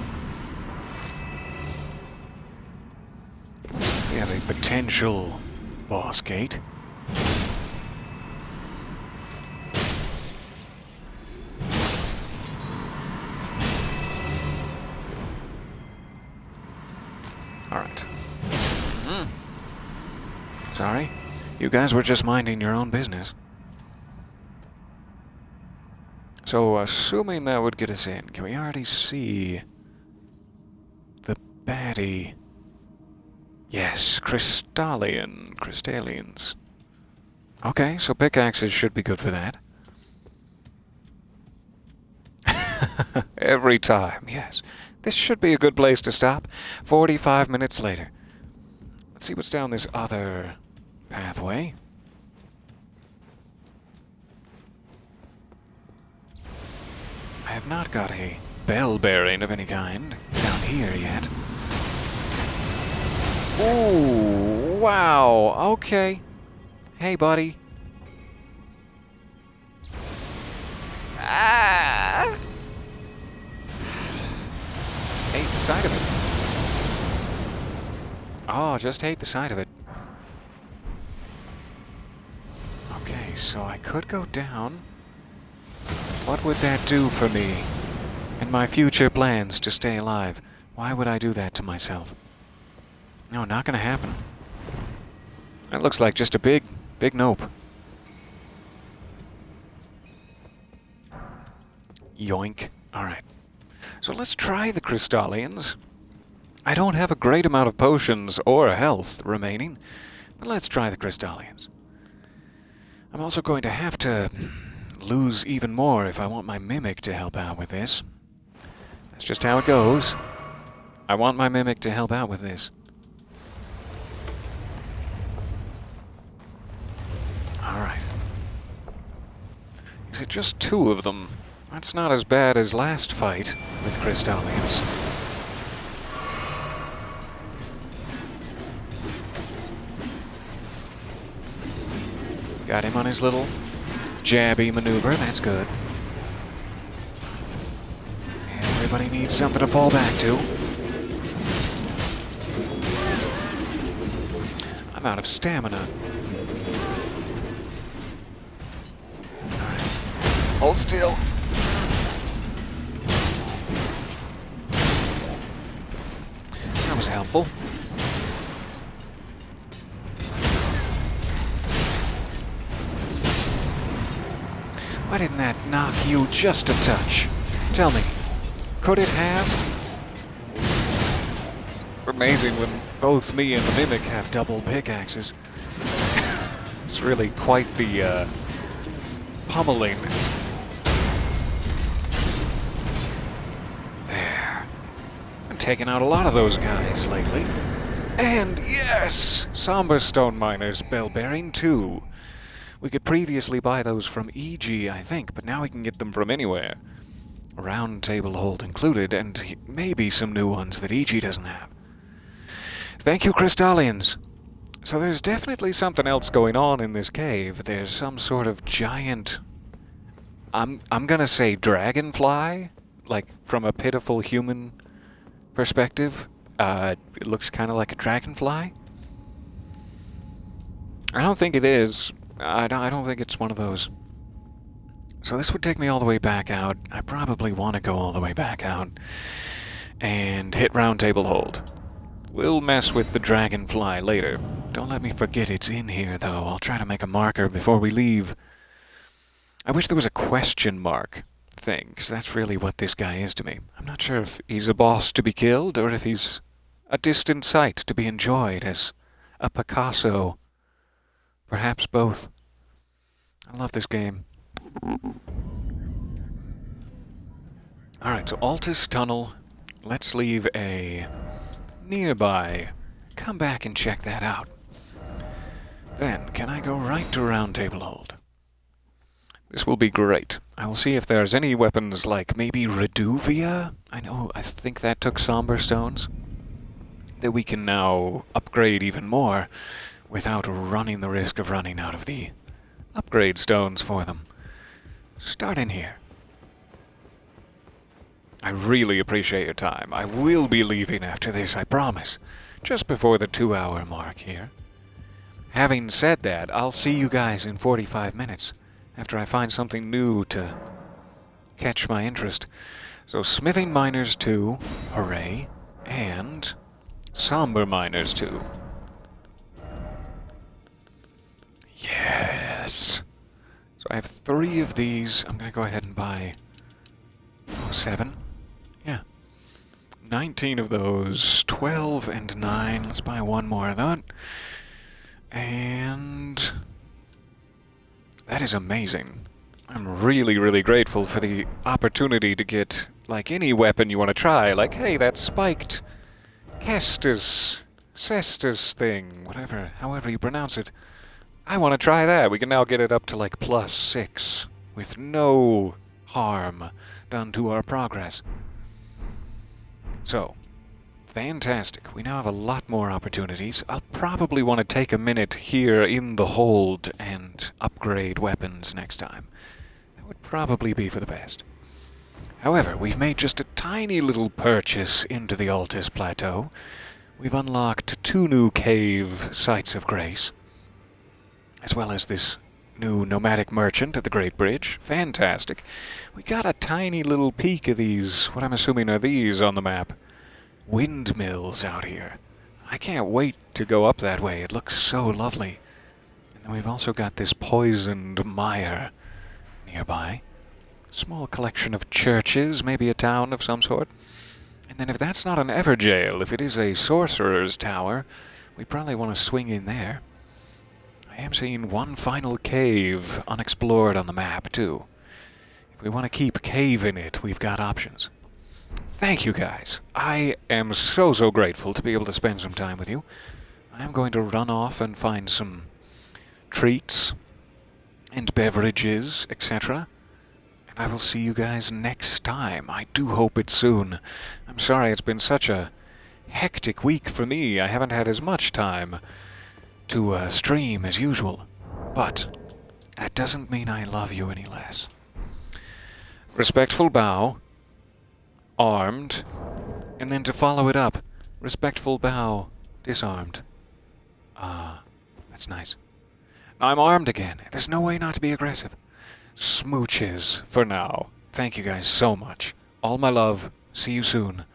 Speaker 1: We have a potential boss gate. Alright. Sorry. You guys were just minding your own business. So, assuming that would get us in, can we already see the baddie? Yes, crystallians. Okay, so pickaxes should be good for that. Every time, yes. This should be a good place to stop. 45 minutes later. Let's see what's down this other pathway. I have not got a bell bearing of any kind down here yet. Ooh, wow, okay. Hey, buddy. Ah! Hate the sight of it. Oh, just hate the sight of it. Okay, so I could go down. What would that do for me and my future plans to stay alive? Why would I do that to myself? No, not gonna happen. That looks like just a big nope. Yoink. Alright. So let's try the crystallians. I don't have a great amount of potions or health remaining, but let's try the crystallians. I'm also going to have to lose even more if I want my mimic to help out with this. That's just how it goes. I want my mimic to help out with this. Alright. Is it just two of them? That's not as bad as last fight with crystallians. Got him on his little jabby maneuver. That's good. Everybody needs something to fall back to. I'm out of stamina. Alright. Hold still. That was helpful. Why didn't that knock you just a touch? Tell me, could it have? Amazing when both me and the Mimic have double pickaxes. It's really quite the pummeling. There. I'm taking out a lot of those guys lately. And yes! Somber Stone Miners, Bell Bearing 2. We could previously buy those from EG, I think, but now we can get them from anywhere. Round table hold included, and maybe some new ones that EG doesn't have. Thank you, Crystallians. So there's definitely something else going on in this cave. There's some sort of giant... I'm gonna say dragonfly? Like, from a pitiful human perspective. It looks kind of like a dragonfly. I don't think it is. I don't think it's one of those. So this would take me all the way back out. I probably want to go all the way back out and hit round table hold. We'll mess with the dragonfly later. Don't let me forget it's in here, though. I'll try to make a marker before we leave. I wish there was a question mark thing, because that's really what this guy is to me. I'm not sure if he's a boss to be killed, or if he's a distant sight to be enjoyed as a Picasso. Perhaps both. I love this game. Alright, so Altus Tunnel. Let's leave a nearby. Come back and check that out. Then, can I go right to round table hold? This will be great. I will see if there's any weapons like maybe Reduvia? I think that took Somber Stones. That we can now upgrade even more without running the risk of running out of the upgrade stones for them. Start in here. I really appreciate your time. I will be leaving after this, I promise. Just before the 2-hour mark here. Having said that, I'll see you guys in 45 minutes after I find something new to catch my interest. So Smithing Miners 2, hooray, and Somber Miners 2. Yes! So I have 3 of these. I'm going to go ahead and buy 7. Yeah. 19 of those. 12 and 9. Let's buy 1 more of that. And that is amazing. I'm really, really grateful for the opportunity to get, like, any weapon you want to try. Like, hey, that spiked Cestus thing, whatever, however you pronounce it. I want to try that. We can now get it up to, like, +6 with no harm done to our progress. So, fantastic. We now have a lot more opportunities. I'll probably want to take a minute here in the hold and upgrade weapons next time. That would probably be for the best. However, we've made just a tiny little purchase into the Altus Plateau. We've unlocked 2 new cave sites of grace, as well as this new nomadic merchant at the Great Bridge. Fantastic. We got a tiny little peek of these, what I'm assuming are these on the map, windmills out here. I can't wait to go up that way. It looks so lovely. And then we've also got this poisoned mire nearby. Small collection of churches, maybe a town of some sort. And then if that's not an Everjail, if it is a sorcerer's tower, we probably want to swing in there. I am seeing one final cave unexplored on the map, too. If we want to keep cave in it, we've got options. Thank you, guys. I am so, so grateful to be able to spend some time with you. I am going to run off and find some treats and beverages, etc. And I will see you guys next time. I do hope it's soon. I'm sorry it's been such a hectic week for me. I haven't had as much time to stream as usual. But That doesn't mean I love you any less. Respectful bow. Armed. And then to follow it up, respectful bow, disarmed. Ah, that's nice. I'm armed again. There's no way not to be aggressive. Smooches for now. Thank you guys so much. All my love. See you soon.